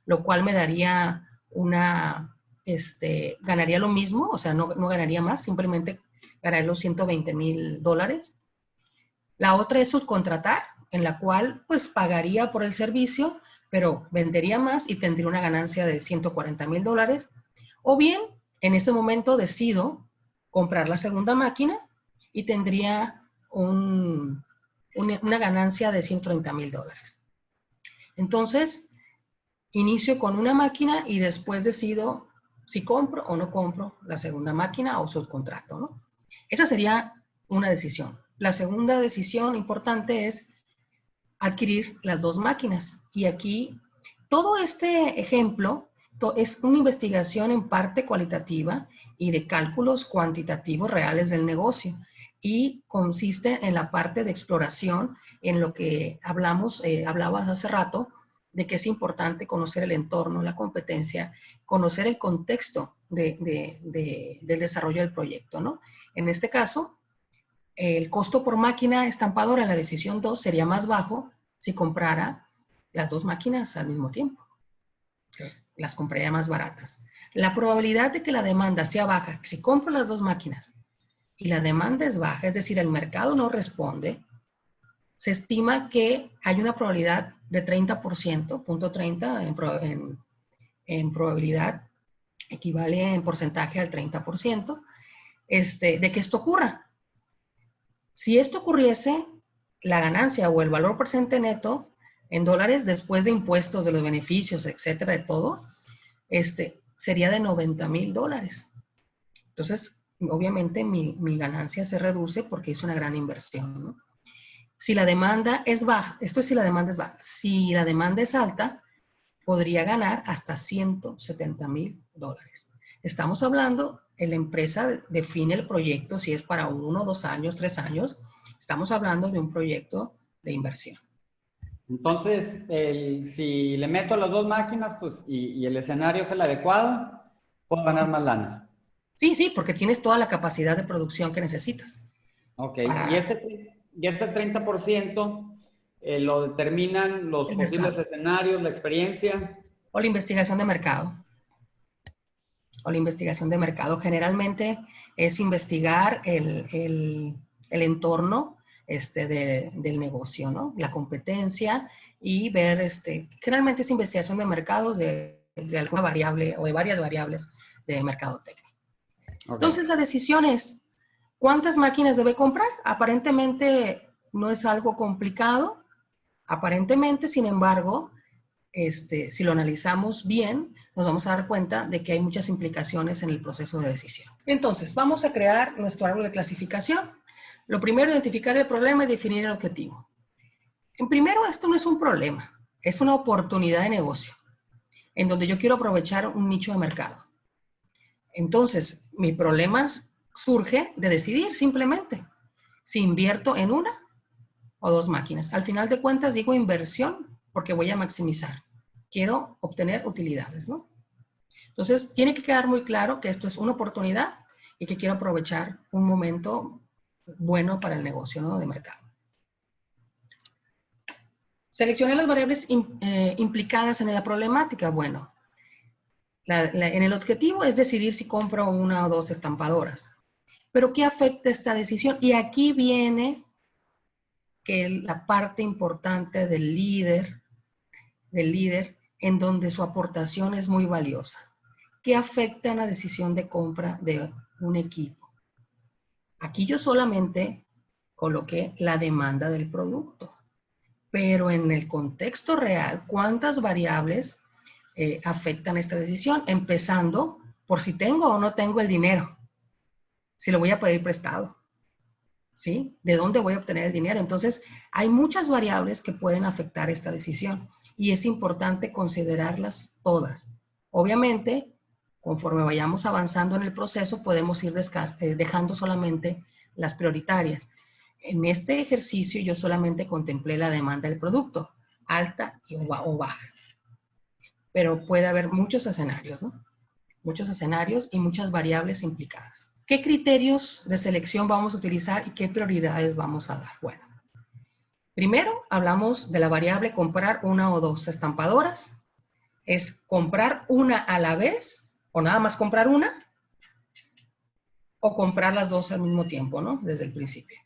lo cual me daría ganaría lo mismo, o sea, no ganaría más, simplemente ganaría los $120,000. La otra es subcontratar, en la cual pues pagaría por el servicio, pero vendería más y tendría una ganancia de $140,000. O bien, en ese momento decido comprar la segunda máquina y tendría una ganancia de $130,000. Entonces, inicio con una máquina y después decido si compro o no compro la segunda máquina o subcontrato, ¿no? Esa sería una decisión. La segunda decisión importante es adquirir las 2 máquinas. Y aquí, todo este ejemplo es una investigación en parte cualitativa y de cálculos cuantitativos reales del negocio. Y consiste en la parte de exploración, en lo que hablabas hace rato, de que es importante conocer el entorno, la competencia, conocer el contexto del desarrollo del proyecto, ¿no? En este caso, el costo por máquina estampadora en la decisión 2 sería más bajo si comprara las 2 máquinas al mismo tiempo. las compraría más baratas. La probabilidad de que la demanda sea baja, si compro las dos máquinas y la demanda es baja, es decir, el mercado no responde, se estima que hay una probabilidad de 30%, punto 30 en probabilidad, equivale en porcentaje al 30%, de que esto ocurra. Si esto ocurriese, la ganancia o el valor presente neto en dólares después de impuestos, de los beneficios, etcétera, de todo, sería de $90,000. Entonces, obviamente mi ganancia se reduce porque es una gran inversión, ¿no? Si la demanda es baja, esto es si la demanda es baja, si la demanda es alta, podría ganar hasta $170,000. Estamos hablando, la empresa define el proyecto, si es para 1, 2 años, 3 años, estamos hablando de un proyecto de inversión. Entonces, si le meto a las dos máquinas, pues, y el escenario es el adecuado, puedo ganar más lana. Sí, sí, porque tienes toda la capacidad de producción que necesitas. Ok, y ese 30% lo determinan los El posibles mercado. escenarios, la experiencia. O la investigación de mercado. O la investigación de mercado. Generalmente es investigar el entorno del negocio, ¿no? La competencia y ver, generalmente es investigación de mercados de alguna variable o de varias variables de mercadotecnia. Okay. Entonces la decisión es, ¿cuántas máquinas debe comprar? Aparentemente no es algo complicado. Aparentemente, sin embargo, si lo analizamos bien, nos vamos a dar cuenta de que hay muchas implicaciones en el proceso de decisión. Entonces, vamos a crear nuestro árbol de clasificación. Lo primero, identificar el problema y definir el objetivo. En primero, esto no es un problema, es una oportunidad de negocio, en donde yo quiero aprovechar un nicho de mercado. Entonces, mi problema surge de decidir simplemente si invierto en una o dos máquinas. Al final de cuentas digo inversión porque voy a maximizar. Quiero obtener utilidades, ¿no? Entonces, tiene que quedar muy claro que esto es una oportunidad y que quiero aprovechar un momento bueno para el negocio, ¿no? De mercado. Seleccionar las variables implicadas en la problemática. Bueno, en el objetivo es decidir si compro una o dos estampadoras. Pero ¿qué afecta esta decisión? Y aquí viene que la parte importante del líder, en donde su aportación es muy valiosa. ¿Qué afecta en la decisión de compra de un equipo? Aquí yo solamente coloqué la demanda del producto, pero en el contexto real, ¿cuántas variables afectan esta decisión? Empezando por si tengo o no tengo el dinero, si lo voy a pedir prestado, ¿sí? ¿De dónde voy a obtener el dinero? Entonces, hay muchas variables que pueden afectar esta decisión y es importante considerarlas todas. Obviamente, conforme vayamos avanzando en el proceso, podemos ir dejando solamente las prioritarias. En este ejercicio yo solamente contemplé la demanda del producto, alta o baja. Pero puede haber muchos escenarios, ¿no? Muchos escenarios y muchas variables implicadas. ¿Qué criterios de selección vamos a utilizar y qué prioridades vamos a dar? Bueno, primero hablamos de la variable comprar una o dos estampadoras. ¿Es comprar una a la vez o nada más comprar una? O comprar las dos al mismo tiempo, ¿no? Desde el principio.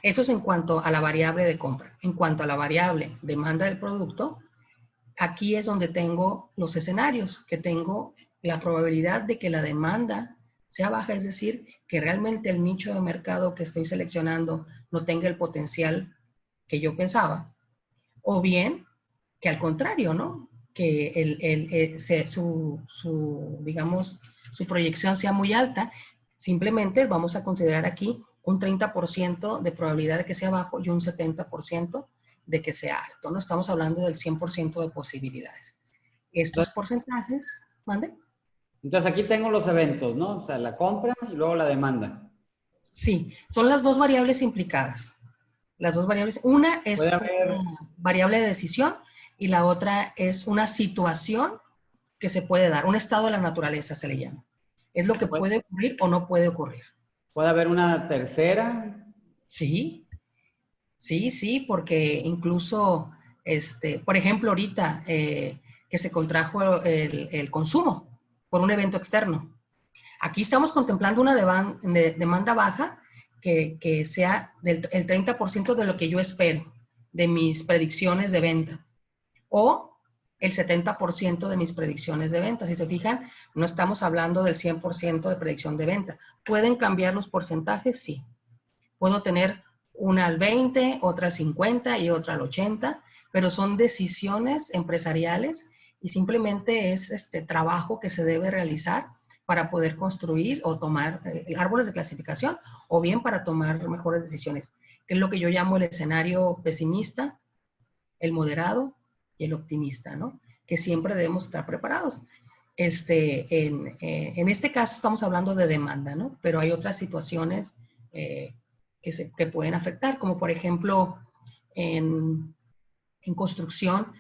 Eso es en cuanto a la variable de compra. En cuanto a la variable demanda del producto, aquí es donde tengo los escenarios, que tengo la probabilidad de que la demanda sea baja, es decir, que realmente el nicho de mercado que estoy seleccionando no tenga el potencial que yo pensaba, o bien que al contrario, ¿no? Que digamos, su proyección sea muy alta. Simplemente vamos a considerar aquí un 30% de probabilidad de que sea bajo y un 70% de que sea alto. No estamos hablando del 100% de posibilidades. Estos porcentajes, ¿mande? Entonces aquí tengo los eventos, ¿no? O sea, la compra y luego la demanda. Sí, son las dos variables implicadas. Las dos variables, una es una variable de decisión y la otra es una situación que se puede dar, un estado de la naturaleza se le llama. Es lo que puede ocurrir o no puede ocurrir. ¿Puede haber una tercera? Sí, sí, sí, porque incluso, por ejemplo, ahorita que se contrajo el consumo por un evento externo. Aquí estamos contemplando una demanda baja que sea el 30% de lo que yo espero, de mis predicciones de venta, o el 70% de mis predicciones de venta. Si se fijan, no estamos hablando del 100% de predicción de venta. ¿Pueden cambiar los porcentajes? Sí. Puedo tener una al 20, otra al 50 y otra al 80, pero son decisiones empresariales y simplemente es este trabajo que se debe realizar para poder construir o tomar árboles de clasificación, o bien para tomar mejores decisiones, que es lo que yo llamo el escenario pesimista, el moderado y el optimista, ¿no? Que siempre debemos estar preparados. En este caso estamos hablando de demanda, ¿no? Pero hay otras situaciones que pueden afectar, como por ejemplo en construcción,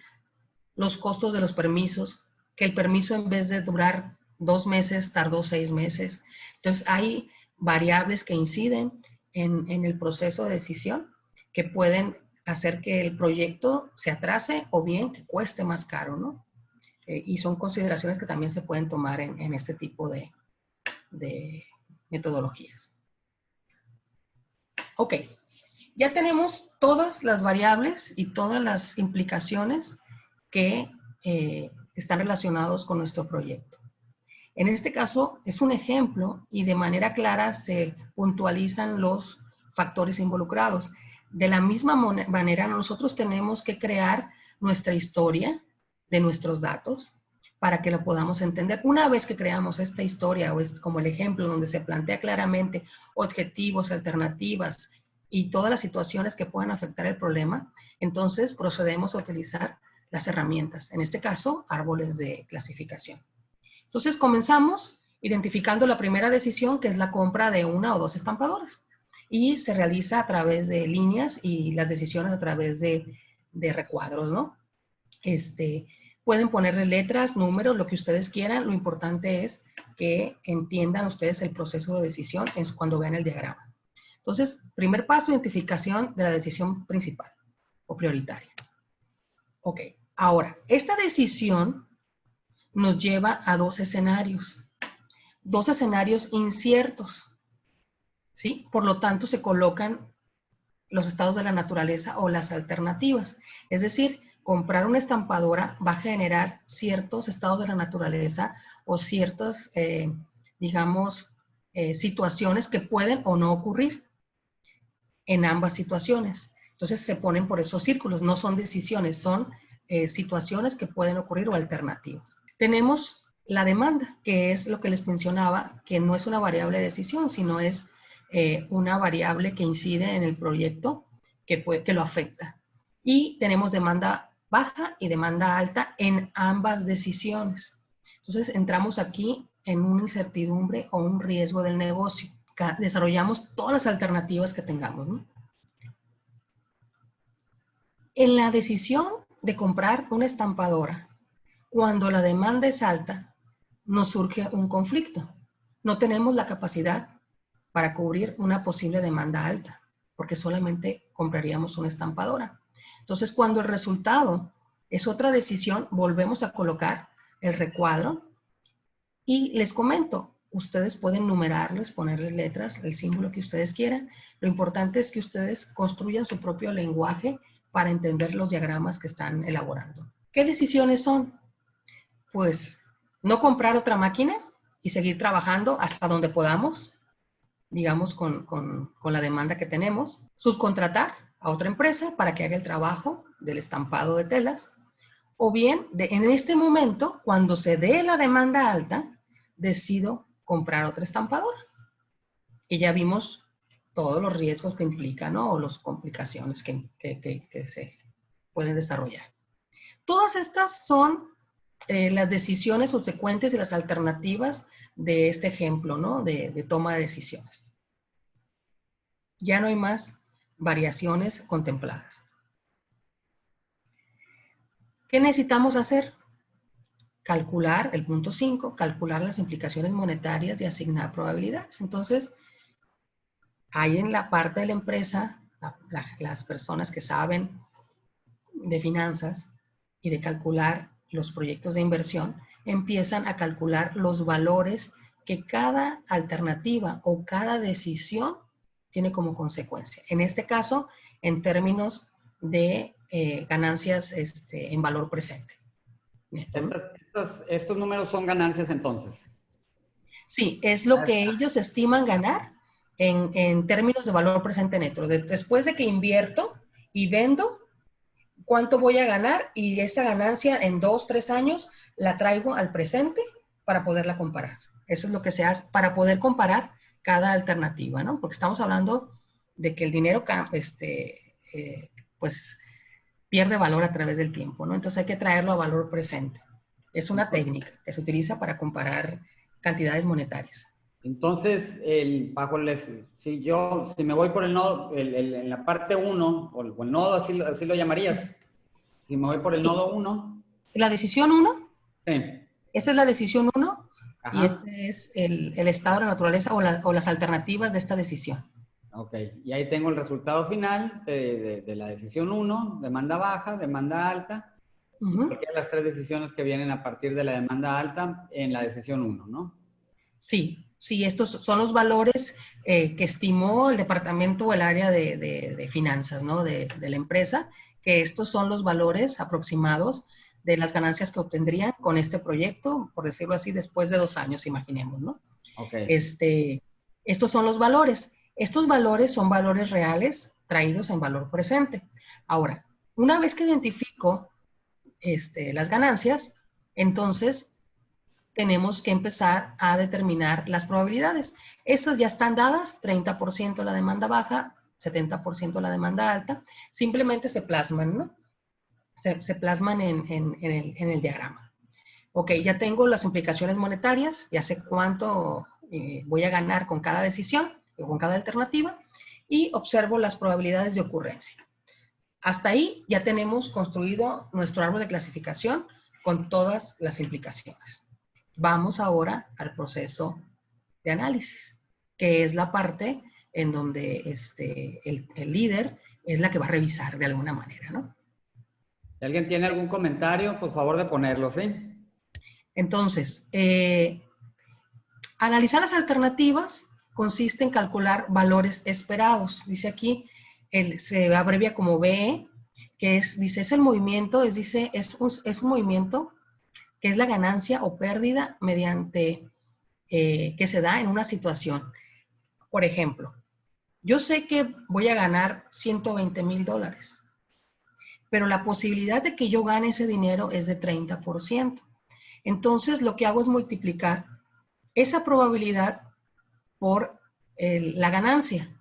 los costos de los permisos, que el permiso en vez de durar 2 meses, tardó 6 meses. Entonces hay variables que inciden en el proceso de decisión que pueden hacer que el proyecto se atrase o bien que cueste más caro, ¿no? Y son consideraciones que también se pueden tomar en este tipo de metodologías. Ok, ya tenemos todas las variables y todas las implicaciones que están relacionados con nuestro proyecto. En este caso es un ejemplo y de manera clara se puntualizan los factores involucrados. De la misma manera, nosotros tenemos que crear nuestra historia de nuestros datos para que lo podamos entender. Una vez que creamos esta historia, o es como el ejemplo donde se plantea claramente objetivos, alternativas y todas las situaciones que puedan afectar el problema, entonces procedemos a utilizar las herramientas, en este caso, árboles de clasificación. Entonces comenzamos identificando la primera decisión, que es la compra de 1 o 2 estampadoras. Y se realiza a través de líneas y las decisiones a través de recuadros, ¿no? Pueden ponerle letras, números, lo que ustedes quieran. Lo importante es que entiendan ustedes el proceso de decisión cuando vean el diagrama. Entonces, primer paso, identificación de la decisión principal o prioritaria. Ok, ahora, esta decisión nos lleva a 2 escenarios. 2 escenarios inciertos, ¿sí? Por lo tanto, se colocan los estados de la naturaleza o las alternativas. Es decir, comprar una estampadora va a generar ciertos estados de la naturaleza o ciertas, digamos, situaciones que pueden o no ocurrir en ambas situaciones. Entonces se ponen por esos círculos, no son decisiones, son situaciones que pueden ocurrir o alternativas. Tenemos la demanda, que es lo que les mencionaba, que no es una variable de decisión, sino es una variable que incide en el proyecto que lo afecta. Y tenemos demanda baja y demanda alta en ambas decisiones. Entonces entramos aquí en una incertidumbre o un riesgo del negocio. Desarrollamos todas las alternativas que tengamos, ¿no? En la decisión de comprar una estampadora, cuando la demanda es alta, nos surge un conflicto. No tenemos la capacidad para cubrir una posible demanda alta, porque solamente compraríamos una estampadora. Entonces, cuando el resultado es otra decisión, volvemos a colocar el recuadro y les comento, ustedes pueden numerarlos, ponerles letras, el símbolo que ustedes quieran. Lo importante es que ustedes construyan su propio lenguaje para entender los diagramas que están elaborando. ¿Qué decisiones son? Pues no comprar otra máquina y seguir trabajando hasta donde podamos, digamos con la demanda que tenemos. Subcontratar a otra empresa para que haga el trabajo del estampado de telas. O bien, en este momento, cuando se dé la demanda alta, decido comprar otra estampadora. Y ya vimos todos los riesgos que implica, ¿no? O las complicaciones que se pueden desarrollar. Todas estas son las decisiones subsecuentes y las alternativas de este ejemplo, ¿no? De toma de decisiones. Ya no hay más variaciones contempladas. ¿Qué necesitamos hacer? Calcular, el punto 5, calcular las implicaciones monetarias y asignar probabilidades. Entonces, hay en la parte de la empresa, las personas que saben de finanzas y de calcular los proyectos de inversión, empiezan a calcular los valores que cada alternativa o cada decisión tiene como consecuencia. En este caso, en términos de ganancias en valor presente. Estos números son ganancias entonces. Sí, es lo que ellos estiman ganar en términos de valor presente neto. Después de que invierto y vendo, ¿cuánto voy a ganar? Y esa ganancia en 2, 3 años la traigo al presente para poderla comparar. Eso es lo que se hace para poder comparar cada alternativa, ¿no? Porque estamos hablando de que el dinero, pues, pierde valor a través del tiempo, ¿no? Entonces hay que traerlo a valor presente. Es una técnica que se utiliza para comparar cantidades monetarias. Entonces, si me voy por el nodo, en la parte 1, o el nodo, así lo llamarías. Si me voy por el nodo 1. La decisión 1. Sí. Esta es la decisión 1. Ajá. Y este es el estado de la naturaleza o las alternativas de esta decisión. Ok, y ahí tengo el resultado final de la decisión 1, demanda baja, demanda alta, y cualquiera de las 3 decisiones que vienen a partir de la demanda alta en la decisión 1, ¿no? Sí, estos son los valores que estimó el departamento o el área de finanzas, ¿no? De la empresa, que estos son los valores aproximados de las ganancias que obtendrían con este proyecto, por decirlo así, después de 2 años, imaginemos, ¿no? Ok. Estos son los valores. Estos valores son valores reales traídos en valor presente. Ahora, una vez que identifico las ganancias, entonces tenemos que empezar a determinar las probabilidades. Estas ya están dadas, 30% la demanda baja, 70% la demanda alta, simplemente se plasman, ¿no? Se plasman en el diagrama. Ok, ya tengo las implicaciones monetarias, ya sé cuánto voy a ganar con cada decisión o con cada alternativa y observo las probabilidades de ocurrencia. Hasta ahí ya tenemos construido nuestro árbol de clasificación con todas las implicaciones. Vamos ahora al proceso de análisis, que es la parte en donde el líder es la que va a revisar de alguna manera, ¿no? Si alguien tiene algún comentario, por favor de ponerlo, ¿sí? Entonces, analizar las alternativas consiste en calcular valores esperados. Dice aquí, se abrevia como BE, que es el movimiento, es un movimiento que es la ganancia o pérdida mediante que se da en una situación. Por ejemplo, yo sé que voy a ganar $120,000, pero la posibilidad de que yo gane ese dinero es de 30%. Entonces, lo que hago es multiplicar esa probabilidad por la ganancia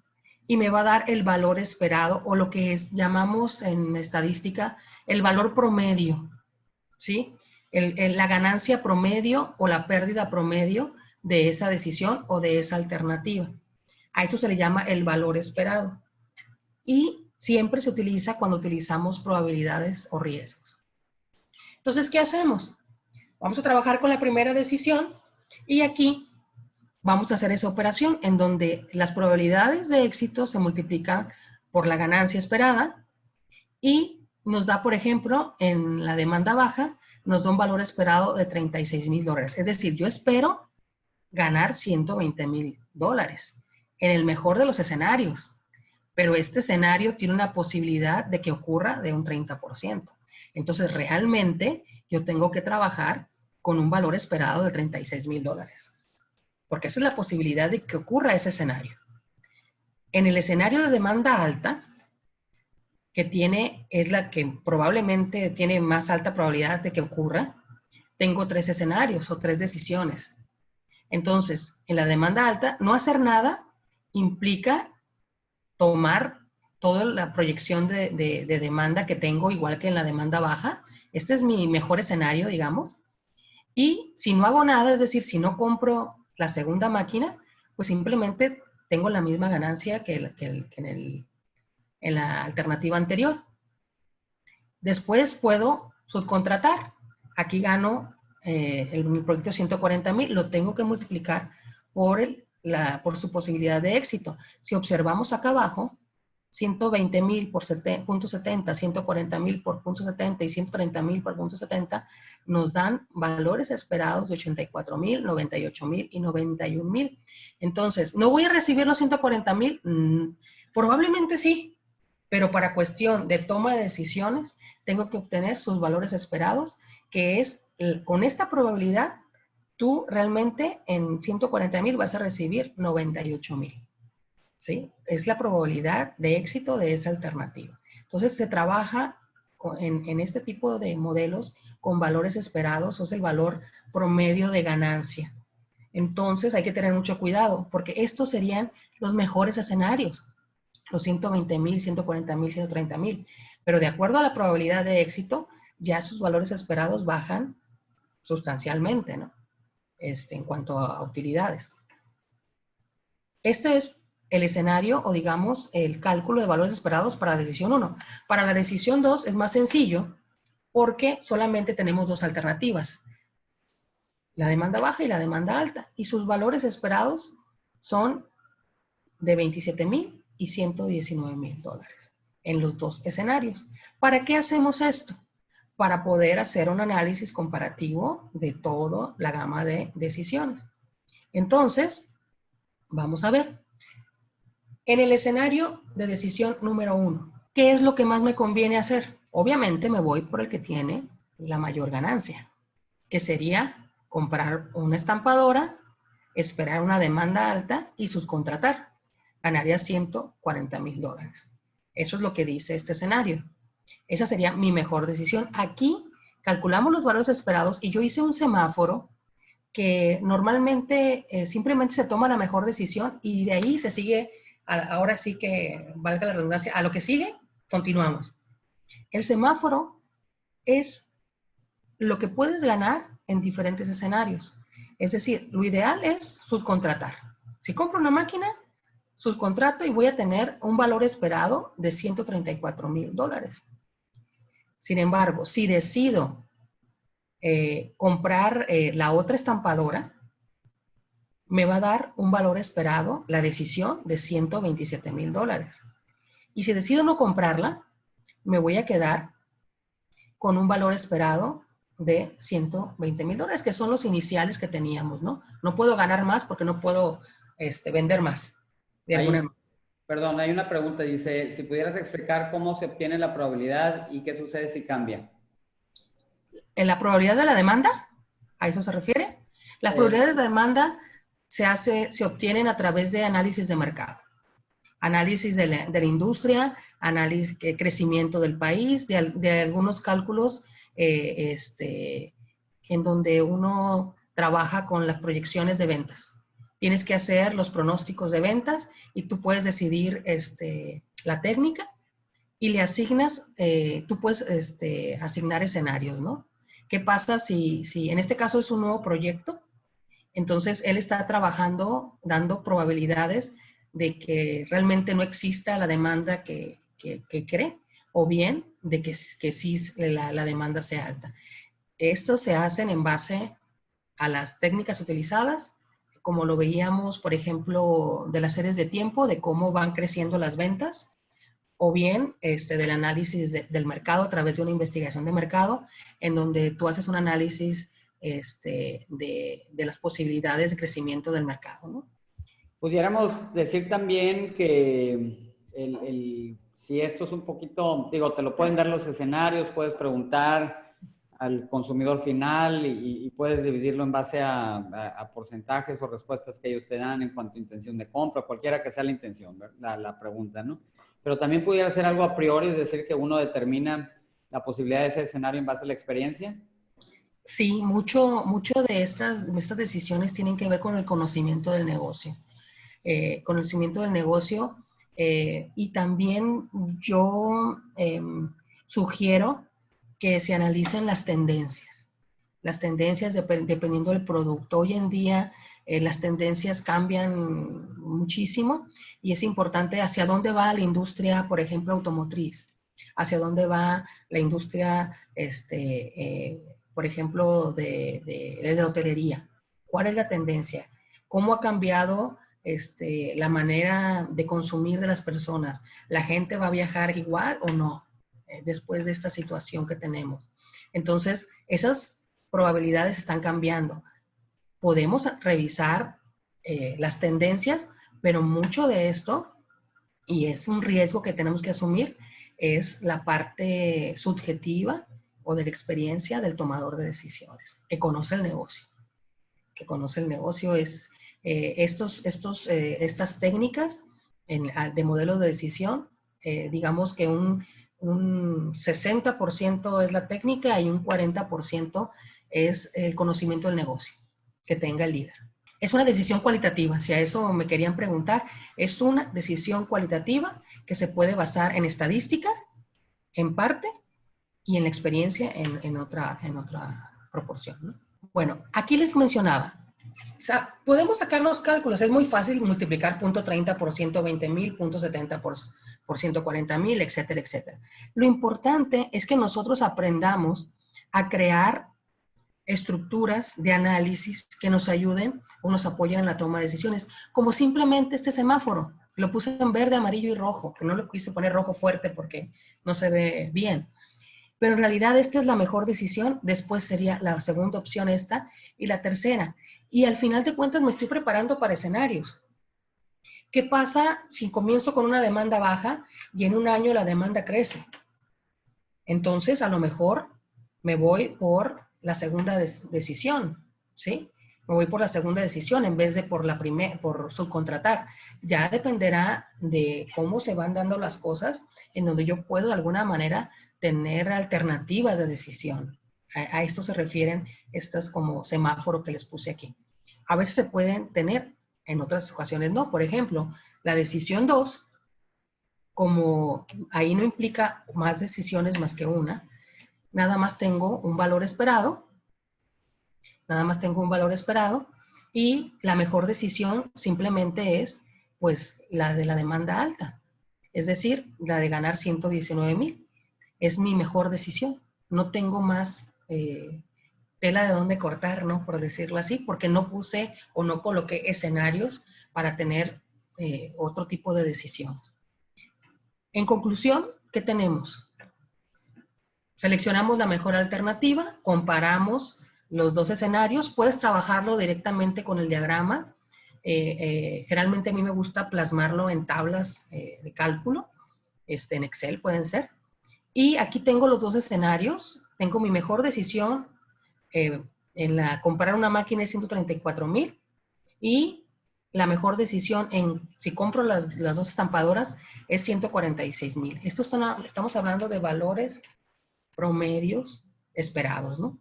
y me va a dar el valor esperado o lo que llamamos en estadística el valor promedio, ¿sí? La ganancia promedio o la pérdida promedio de esa decisión o de esa alternativa. A eso se le llama el valor esperado. Y siempre se utiliza cuando utilizamos probabilidades o riesgos. Entonces, ¿qué hacemos? Vamos a trabajar con la primera decisión y aquí vamos a hacer esa operación en donde las probabilidades de éxito se multiplican por la ganancia esperada y nos da, por ejemplo, en la demanda baja, nos da un valor esperado de $36,000. Es decir, yo espero ganar $120,000 en el mejor de los escenarios, pero este escenario tiene una posibilidad de que ocurra de un 30%. Entonces, realmente yo tengo que trabajar con un valor esperado de $36,000, porque esa es la posibilidad de que ocurra ese escenario. En el escenario de demanda alta, que es la que probablemente tiene más alta probabilidad de que ocurra, tengo 3 escenarios o 3 decisiones. Entonces, en la demanda alta, no hacer nada implica tomar toda la proyección de demanda que tengo, igual que en la demanda baja. Este es mi mejor escenario, digamos. Y si no hago nada, es decir, si no compro la segunda máquina, pues simplemente tengo la misma ganancia que en la alternativa anterior. Después puedo subcontratar. Aquí gano el proyecto 140,000, lo tengo que multiplicar por su posibilidad de éxito. Si observamos acá abajo, 120,000 por punto 70, 140,000 por punto 70 y 130,000 por punto 70, nos dan valores esperados de 84,000, 98,000 y 91,000. Entonces, ¿no voy a recibir los 140,000? Probablemente sí, pero para cuestión de toma de decisiones, tengo que obtener sus valores esperados, que es, con esta probabilidad, tú realmente en 140,000 vas a recibir 98,000. ¿Sí? Es la probabilidad de éxito de esa alternativa. Entonces se trabaja en este tipo de modelos con valores esperados, o es el valor promedio de ganancia. Entonces hay que tener mucho cuidado, porque estos serían los mejores escenarios, los 120,000, 140,000, 130,000. Pero de acuerdo a la probabilidad de éxito, ya sus valores esperados bajan sustancialmente, ¿no? En cuanto a utilidades. Este es el escenario o digamos el cálculo de valores esperados para la decisión 1. Para la decisión 2 es más sencillo porque solamente tenemos dos alternativas, la demanda baja y la demanda alta, y sus valores esperados son de 27,000 y 119,000 dólares en los dos escenarios. ¿Para qué hacemos esto? Para poder hacer un análisis comparativo de toda la gama de decisiones. Entonces, vamos a ver. En el escenario de decisión número 1, ¿qué es lo que más me conviene hacer? Obviamente me voy por el que tiene la mayor ganancia, que sería comprar una estampadora, esperar una demanda alta y subcontratar. Ganaría 140,000 dólares. Eso es lo que dice este escenario. Esa sería mi mejor decisión. Aquí calculamos los valores esperados y yo hice un semáforo que normalmente simplemente se toma la mejor decisión y de ahí se sigue, ahora sí que valga la redundancia, a lo que sigue, continuamos. El semáforo es lo que puedes ganar en diferentes escenarios. Es decir, lo ideal es subcontratar. Si compro una máquina, subcontrato y voy a tener un valor esperado de 134,000 dólares. Sin embargo, si decido comprar la otra estampadora, me va a dar un valor esperado, la decisión, de 127,000 dólares. Y si decido no comprarla, me voy a quedar con un valor esperado de 120,000 dólares, que son los iniciales que teníamos, ¿no? No puedo ganar más porque no puedo vender más. Perdón, hay una pregunta, dice, si pudieras explicar cómo se obtiene la probabilidad y qué sucede si cambia. ¿En la probabilidad de la demanda? ¿A eso se refiere? Las probabilidades de demanda se obtienen a través de análisis de mercado. Análisis de la industria, análisis, crecimiento del país, de algunos cálculos en donde uno trabaja con las proyecciones de ventas. Tienes que hacer los pronósticos de ventas y tú puedes decidir la técnica y le asignas, tú puedes asignar escenarios, ¿no? ¿Qué pasa si en este caso es un nuevo proyecto? Entonces, él está trabajando, dando probabilidades de que realmente no exista la demanda que cree, o bien de que sí la demanda sea alta. Estos se hacen en base a las técnicas utilizadas, como lo veíamos, por ejemplo, de las series de tiempo, de cómo van creciendo las ventas, o bien del análisis del mercado a través de una investigación de mercado, en donde tú haces un análisis de las posibilidades de crecimiento del mercado, ¿no? Pudiéramos decir también que si esto es un poquito, digo, te lo pueden dar los escenarios, puedes preguntar al consumidor final y puedes dividirlo en base a porcentajes o respuestas que ellos te dan en cuanto a intención de compra, cualquiera que sea la intención, la pregunta, ¿no? Pero también pudiera ser algo a priori, es decir, que uno determina la posibilidad de ese escenario en base a la experiencia. Sí, mucho de estas decisiones tienen que ver con el conocimiento del negocio. Y también yo sugiero que se analicen las tendencias dependiendo del producto. Hoy en día las tendencias cambian muchísimo y es importante hacia dónde va la industria, por ejemplo, automotriz, hacia dónde va la industria, por ejemplo, de hotelería. ¿Cuál es la tendencia? ¿Cómo ha cambiado la manera de consumir de las personas. ¿La gente va a viajar igual o no después de esta situación que tenemos? Entonces, esas probabilidades están cambiando. Podemos revisar las tendencias, pero mucho de esto, y es un riesgo que tenemos que asumir, es la parte subjetiva o de la experiencia del tomador de decisiones, que conoce el negocio. Que conoce el negocio es estas técnicas de modelos de decisión, digamos que un 60% es la técnica y un 40% es el conocimiento del negocio que tenga el líder. Es una decisión cualitativa, si a eso me querían preguntar, es una decisión cualitativa que se puede basar en estadística, en parte, y en la experiencia en otra proporción, ¿no? Bueno, aquí les mencionaba, o sea, podemos sacar los cálculos, es muy fácil multiplicar 0.30 por 120,000, 0.70 por 140,000, etcétera, etcétera. Lo importante es que nosotros aprendamos a crear estructuras de análisis que nos ayuden o nos apoyen en la toma de decisiones, como simplemente este semáforo. Lo puse en verde, amarillo y rojo, que no lo quise poner rojo fuerte porque no se ve bien. Pero en realidad esta es la mejor decisión, después sería la segunda opción esta y la tercera. Y al final de cuentas me estoy preparando para escenarios. ¿Qué pasa si comienzo con una demanda baja y en un año la demanda crece? Entonces a lo mejor me voy por la segunda decisión, ¿sí? Me voy por la segunda decisión en vez de por subcontratar. Ya dependerá de cómo se van dando las cosas, en donde yo puedo de alguna manera tener alternativas de decisión. A esto se refieren estas como semáforo que les puse aquí. A veces se pueden tener, en otras ocasiones no. Por ejemplo, la decisión 2, como ahí no implica más decisiones más que una, nada más tengo un valor esperado, y la mejor decisión simplemente es pues la de la demanda alta, es decir, la de ganar 119,000. Es mi mejor decisión. No tengo más tela de dónde cortar, ¿no? Por decirlo así, porque no puse o no coloqué escenarios para tener otro tipo de decisiones. En conclusión, ¿qué tenemos? Seleccionamos la mejor alternativa, comparamos los dos escenarios, puedes trabajarlo directamente con el diagrama. Generalmente a mí me gusta plasmarlo en tablas de cálculo, en Excel pueden ser. Y aquí tengo los dos escenarios. Tengo mi mejor decisión comprar una máquina de 134,000 y la mejor decisión si compro las dos estampadoras es 146,000. Estamos hablando de valores promedios esperados, ¿no?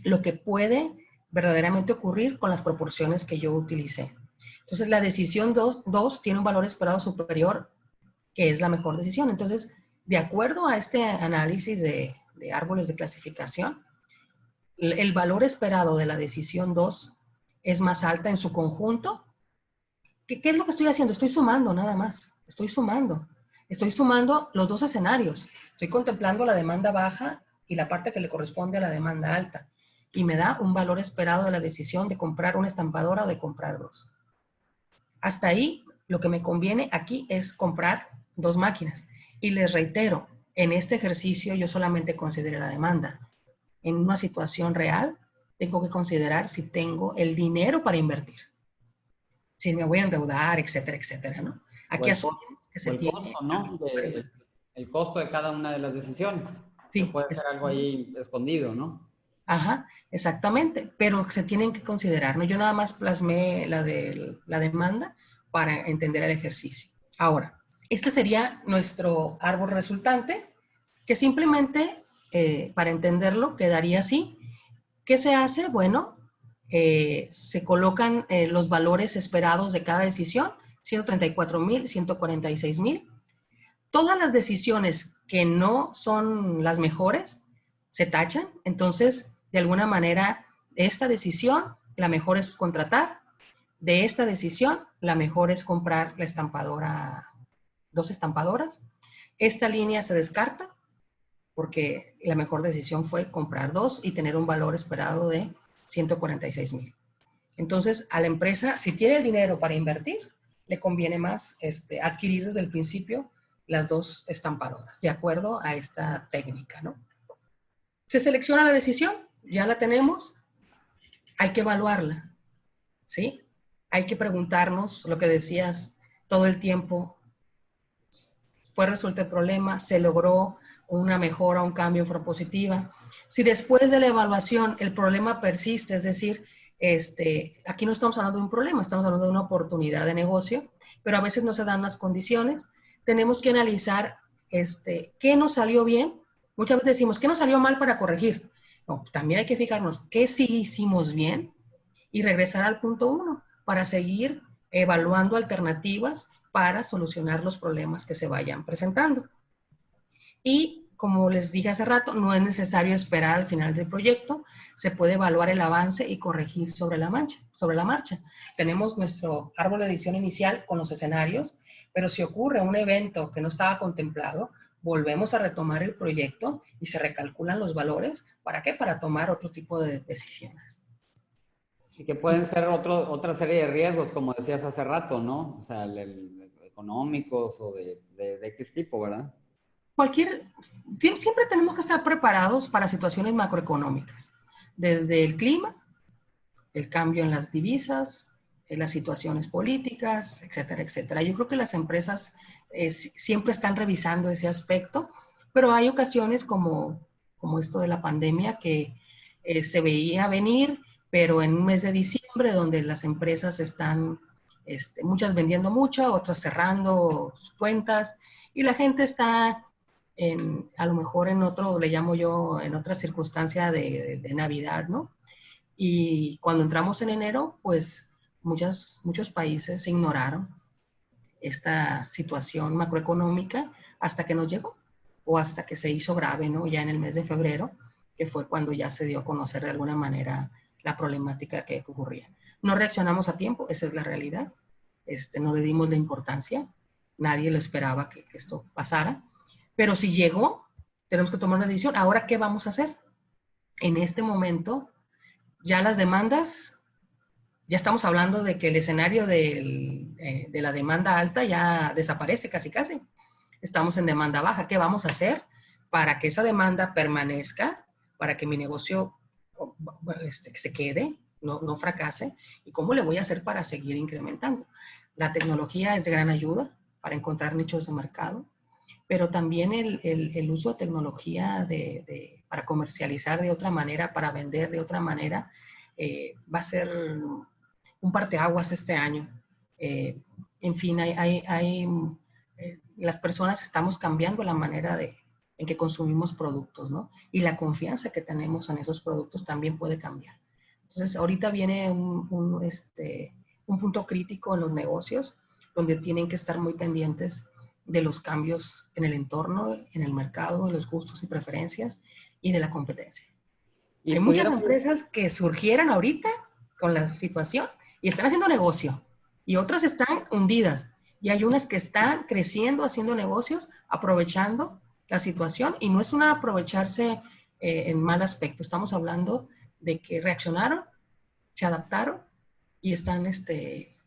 Lo que puede verdaderamente ocurrir con las proporciones que yo utilicé. Entonces, la decisión 2 tiene un valor esperado superior, que es la mejor decisión. Entonces, de acuerdo a este análisis de árboles de clasificación, el valor esperado de la decisión 2 es más alta en su conjunto. ¿Qué es lo que estoy haciendo? Estoy sumando nada más. Estoy sumando los dos escenarios. Estoy contemplando la demanda baja y la parte que le corresponde a la demanda alta. Y me da un valor esperado de la decisión de comprar una estampadora o de comprar dos. Hasta ahí, lo que me conviene aquí es comprar dos máquinas. Y les reitero, en este ejercicio yo solamente considero la demanda. En una situación real, tengo que considerar si tengo el dinero para invertir. Si me voy a endeudar, etcétera, etcétera, ¿no? Aquí asumimos que se tiene... costo, ¿no? El costo de cada una de las decisiones. Sí. Que puede ser algo ahí escondido, ¿no? Ajá, exactamente. Pero se tienen que considerar, ¿no? Yo nada más plasmé la de la demanda para entender el ejercicio. Ahora, este sería nuestro árbol resultante, que simplemente, para entenderlo, quedaría así. ¿Qué se hace? Bueno, se colocan los valores esperados de cada decisión, 134,000, 146,000. Todas las decisiones que no son las mejores se tachan. Entonces, de alguna manera, de esta decisión, la mejor es contratar. De esta decisión, la mejor es comprar la estampadora, dos estampadoras. Esta línea se descarta porque la mejor decisión fue comprar dos y tener un valor esperado de 146,000. Entonces, a la empresa, si tiene el dinero para invertir, le conviene más adquirir desde el principio las dos estampadoras, de acuerdo a esta técnica, ¿no? Se selecciona la decisión, ya la tenemos, hay que evaluarla, ¿sí? Hay que preguntarnos lo que decías todo el tiempo, ¿fue resuelto el problema? ¿Se logró una mejora, un cambio en forma positiva? Si después de la evaluación el problema persiste, es decir, aquí no estamos hablando de un problema, estamos hablando de una oportunidad de negocio, pero a veces no se dan las condiciones, tenemos que analizar qué nos salió bien. Muchas veces decimos, ¿qué nos salió mal para corregir? No, también hay que fijarnos qué sí hicimos bien y regresar al punto 1 para seguir evaluando alternativas para solucionar los problemas que se vayan presentando. Y como les dije hace rato, no es necesario esperar al final del proyecto, se puede evaluar el avance y corregir sobre la marcha. Tenemos nuestro árbol de decisión inicial con los escenarios, pero si ocurre un evento que no estaba contemplado, volvemos a retomar el proyecto y se recalculan los valores. ¿Para qué? Para tomar otro tipo de decisiones. Y que pueden ser otra serie de riesgos, como decías hace rato, ¿no? O sea, económicos o de X tipo, ¿verdad? Siempre tenemos que estar preparados para situaciones macroeconómicas, desde el clima, el cambio en las divisas, las situaciones políticas, etcétera, etcétera. Yo creo que las empresas siempre están revisando ese aspecto, pero hay ocasiones como esto de la pandemia que se veía venir, pero en un mes de diciembre donde las empresas están, muchas vendiendo mucho, otras cerrando sus cuentas, y la gente está a lo mejor en otro, le llamo yo, en otra circunstancia de Navidad, ¿no? Y cuando entramos en enero, pues muchos países ignoraron esta situación macroeconómica hasta que nos llegó o hasta que se hizo grave, ¿no? Ya en el mes de febrero, que fue cuando ya se dio a conocer de alguna manera la problemática que ocurría. No reaccionamos a tiempo, esa es la realidad. No le dimos la importancia, nadie lo esperaba que esto pasara, pero si llegó, tenemos que tomar una decisión. Ahora, ¿qué vamos a hacer? En este momento, ya las demandas, ya estamos hablando de que el escenario de la demanda alta ya desaparece casi casi. Estamos en demanda baja. ¿Qué vamos a hacer para que esa demanda permanezca, para que mi negocio se quede, no fracase? ¿Y cómo le voy a hacer para seguir incrementando? La tecnología es de gran ayuda para encontrar nichos de mercado, pero también el uso de tecnología para comercializar de otra manera, para vender de otra manera, va a ser un parteaguas este año. En fin, las personas estamos cambiando la manera en que consumimos productos, ¿no? Y la confianza que tenemos en esos productos también puede cambiar. Entonces, ahorita viene un punto crítico en los negocios donde tienen que estar muy pendientes de los cambios en el entorno, en el mercado, en los gustos y preferencias y de la competencia. Y hay muchas empresas que surgieran ahorita con la situación y están haciendo negocio y otras están hundidas y hay unas que están creciendo, haciendo negocios, aprovechando la situación y no es una aprovecharse en mal aspecto, estamos hablando de que reaccionaron, se adaptaron y están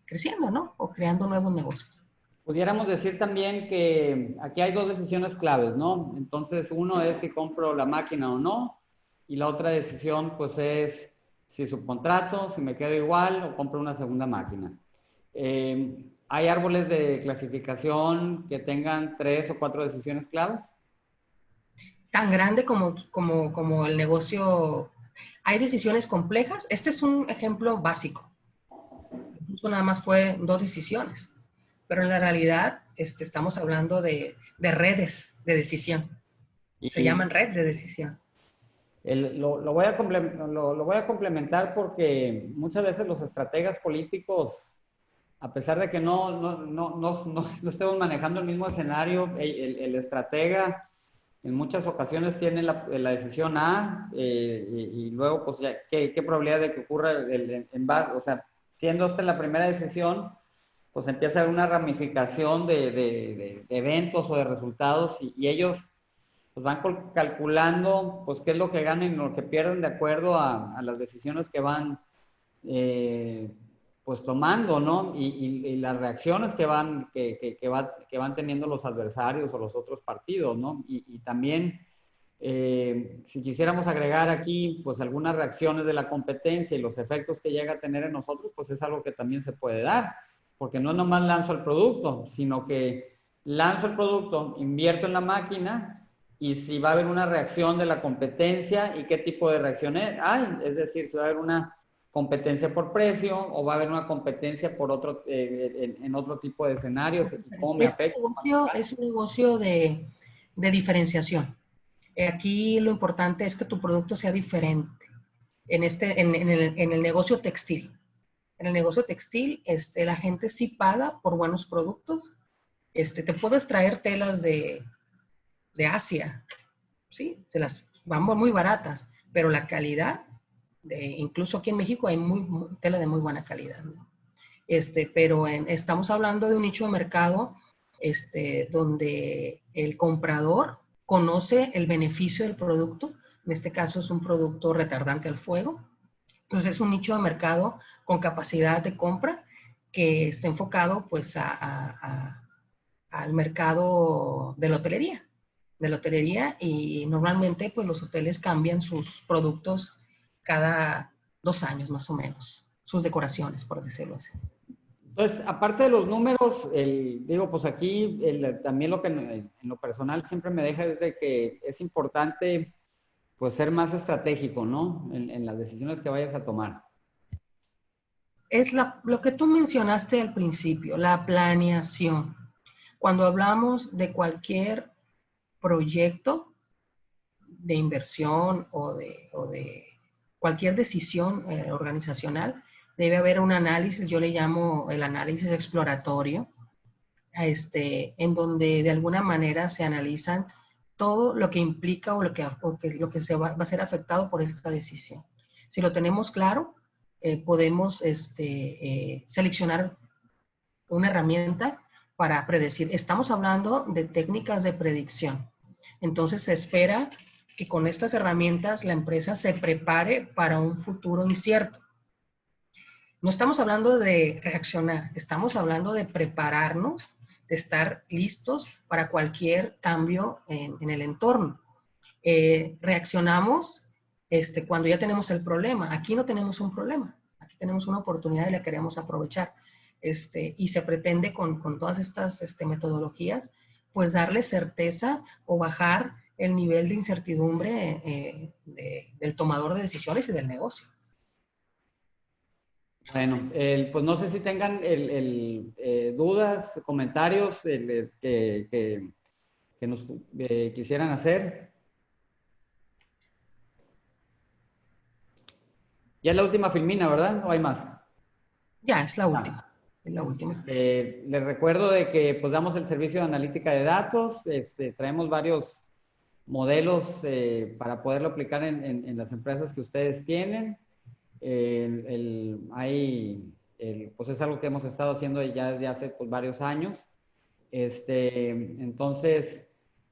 creciendo, ¿no? O creando nuevos negocios. Pudiéramos decir también que aquí hay dos decisiones claves, ¿no? Entonces, uno es si compro la máquina o no, y la otra decisión, pues, es si subcontrato, si me quedo igual o compro una segunda máquina. ¿Hay árboles de clasificación que tengan 3 o 4 decisiones claves? Tan grande como el negocio. Hay decisiones complejas. Este es un ejemplo básico. Incluso nada más fue 2 decisiones. Pero en la realidad estamos hablando de redes de decisión. Se llaman red de decisión. Lo voy a complementar porque muchas veces los estrategas políticos, a pesar de que no estemos manejando el mismo escenario, el estratega en muchas ocasiones tiene la decisión A y luego, pues, ya, ¿qué probabilidad de que ocurra o sea, siendo esta la primera decisión, pues empieza a haber una ramificación de eventos o de resultados y ellos pues van calculando pues qué es lo que ganan y lo que pierden de acuerdo a las decisiones que van pues pues tomando, ¿no? Y las reacciones que van teniendo los adversarios o los otros partidos, ¿no? Y también, si quisiéramos agregar aquí, pues algunas reacciones de la competencia y los efectos que llega a tener en nosotros, pues es algo que también se puede dar, porque no nomás lanzo el producto, sino que lanzo el producto, invierto en la máquina, y si va a haber una reacción de la competencia y qué tipo de reacciones hay, es decir, si va a haber una competencia por precio o va a haber una competencia por en otro tipo de escenarios y cómo me afecta. Es un negocio de diferenciación. Aquí lo importante es que tu producto sea diferente. En el negocio textil. En el negocio textil, la gente sí paga por buenos productos. Te puedes traer telas de Asia, ¿sí? Van muy baratas, pero la calidad, incluso aquí en México hay tela de muy buena calidad, ¿no? Pero estamos hablando de un nicho de mercado donde el comprador conoce el beneficio del producto. En este caso es un producto retardante al fuego. Entonces es un nicho de mercado con capacidad de compra que está enfocado pues al mercado de la hotelería, y normalmente pues los hoteles cambian sus productos cada 2 años más o menos, sus decoraciones, por decirlo así. Entonces, aparte de los números, digo, pues aquí también lo que en lo personal siempre me deja es de que es importante pues ser más estratégico, ¿no? En las decisiones que vayas a tomar. Es lo que tú mencionaste al principio, la planeación. Cuando hablamos de cualquier proyecto de inversión o de cualquier decisión organizacional, debe haber un análisis, yo le llamo el análisis exploratorio, en donde de alguna manera se analizan todo lo que implica o lo que va a ser afectado por esta decisión. Si lo tenemos claro, podemos seleccionar una herramienta para predecir. Estamos hablando de técnicas de predicción. Entonces se espera que con estas herramientas la empresa se prepare para un futuro incierto. No estamos hablando de reaccionar, estamos hablando de prepararnos, de estar listos para cualquier cambio en el entorno. Reaccionamos cuando ya tenemos el problema. Aquí no tenemos un problema, aquí tenemos una oportunidad y la queremos aprovechar. Y se pretende con todas estas metodologías, pues darle certeza o bajar el nivel de incertidumbre del tomador de decisiones y del negocio. Bueno, pues no sé si tengan dudas, comentarios que nos quisieran hacer. Ya es la última filmina, ¿verdad? ¿O hay más? Ya, es la última. Es la última. Les recuerdo de que pues damos el servicio de analítica de datos. Traemos varios modelos para poderlo aplicar en las empresas que ustedes tienen. Pues es algo que hemos estado haciendo ya desde hace pues, varios años. Entonces,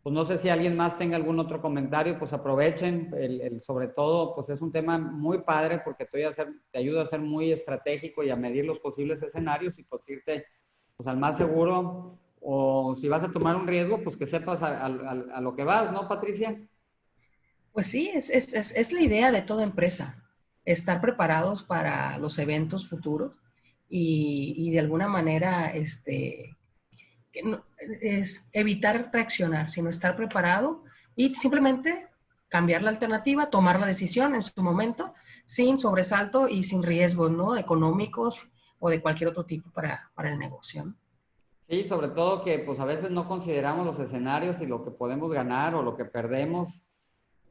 pues no sé si alguien más tenga algún otro comentario, pues aprovechen. Sobre todo, pues es un tema muy padre porque te ayuda a ser muy estratégico y a medir los posibles escenarios y pues irte pues, al más seguro, o si vas a tomar un riesgo, pues que sepas a lo que vas, ¿no, Patricia? Pues sí, es la idea de toda empresa, estar preparados para los eventos futuros y de alguna manera es evitar reaccionar, sino estar preparado y simplemente cambiar la alternativa, tomar la decisión en su momento, sin sobresalto y sin riesgos, ¿no? Económicos o de cualquier otro tipo para el negocio, ¿no? Sí, sobre todo que pues a veces no consideramos los escenarios y lo que podemos ganar o lo que perdemos,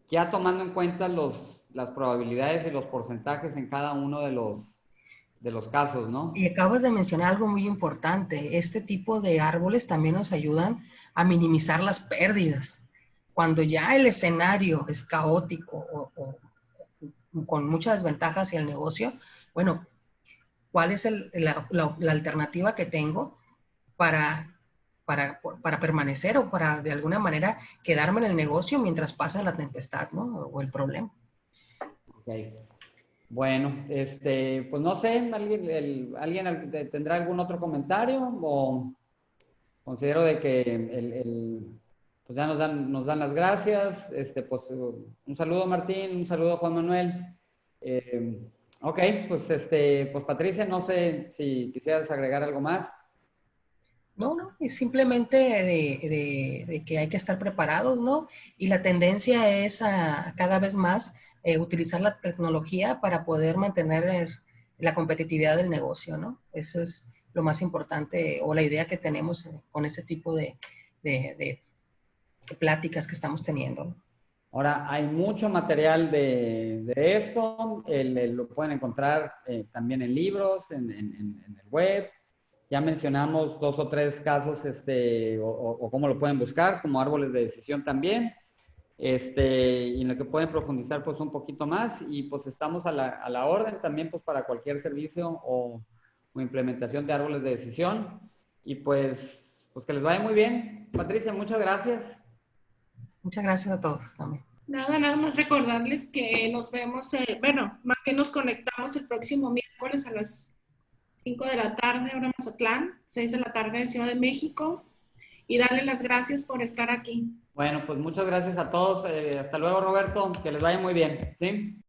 ya tomando en cuenta las probabilidades y los porcentajes en cada uno de los casos, ¿no? Y acabas de mencionar algo muy importante. Este tipo de árboles también nos ayudan a minimizar las pérdidas. Cuando ya el escenario es caótico o con muchas desventajas hacia el negocio, bueno, ¿cuál es la alternativa que tengo para permanecer o para de alguna manera quedarme en el negocio mientras pasa la tempestad, ¿no? O el problema. Okay. Bueno, pues no sé, ¿alguien tendrá algún otro comentario? O considero de que pues ya nos dan las gracias. Pues un saludo Martín, un saludo Juan Manuel. Eh, ok, pues Patricia, no sé si quisieras agregar algo más. No, no, es simplemente de que hay que estar preparados, ¿no? Y la tendencia es a cada vez más utilizar la tecnología para poder mantener la competitividad del negocio, ¿no? Eso es lo más importante o la idea que tenemos con este tipo de pláticas que estamos teniendo, ¿no? Ahora, hay mucho material de esto, lo pueden encontrar también en libros, en el web. Ya mencionamos 2 o 3 casos, o cómo lo pueden buscar, como árboles de decisión también, y en lo que pueden profundizar pues un poquito más, y pues estamos a la orden también pues para cualquier servicio o implementación de árboles de decisión. Y pues que les vaya muy bien. Patricia, muchas gracias. Muchas gracias a todos también. Nada más recordarles que nos vemos, bueno, más bien nos conectamos el próximo miércoles a las 5 de la tarde, hora Mazatlán, 6 de la tarde de Ciudad de México, y darle las gracias por estar aquí. Bueno, pues muchas gracias a todos. Hasta luego, Roberto. Que les vaya muy bien. ¿Sí?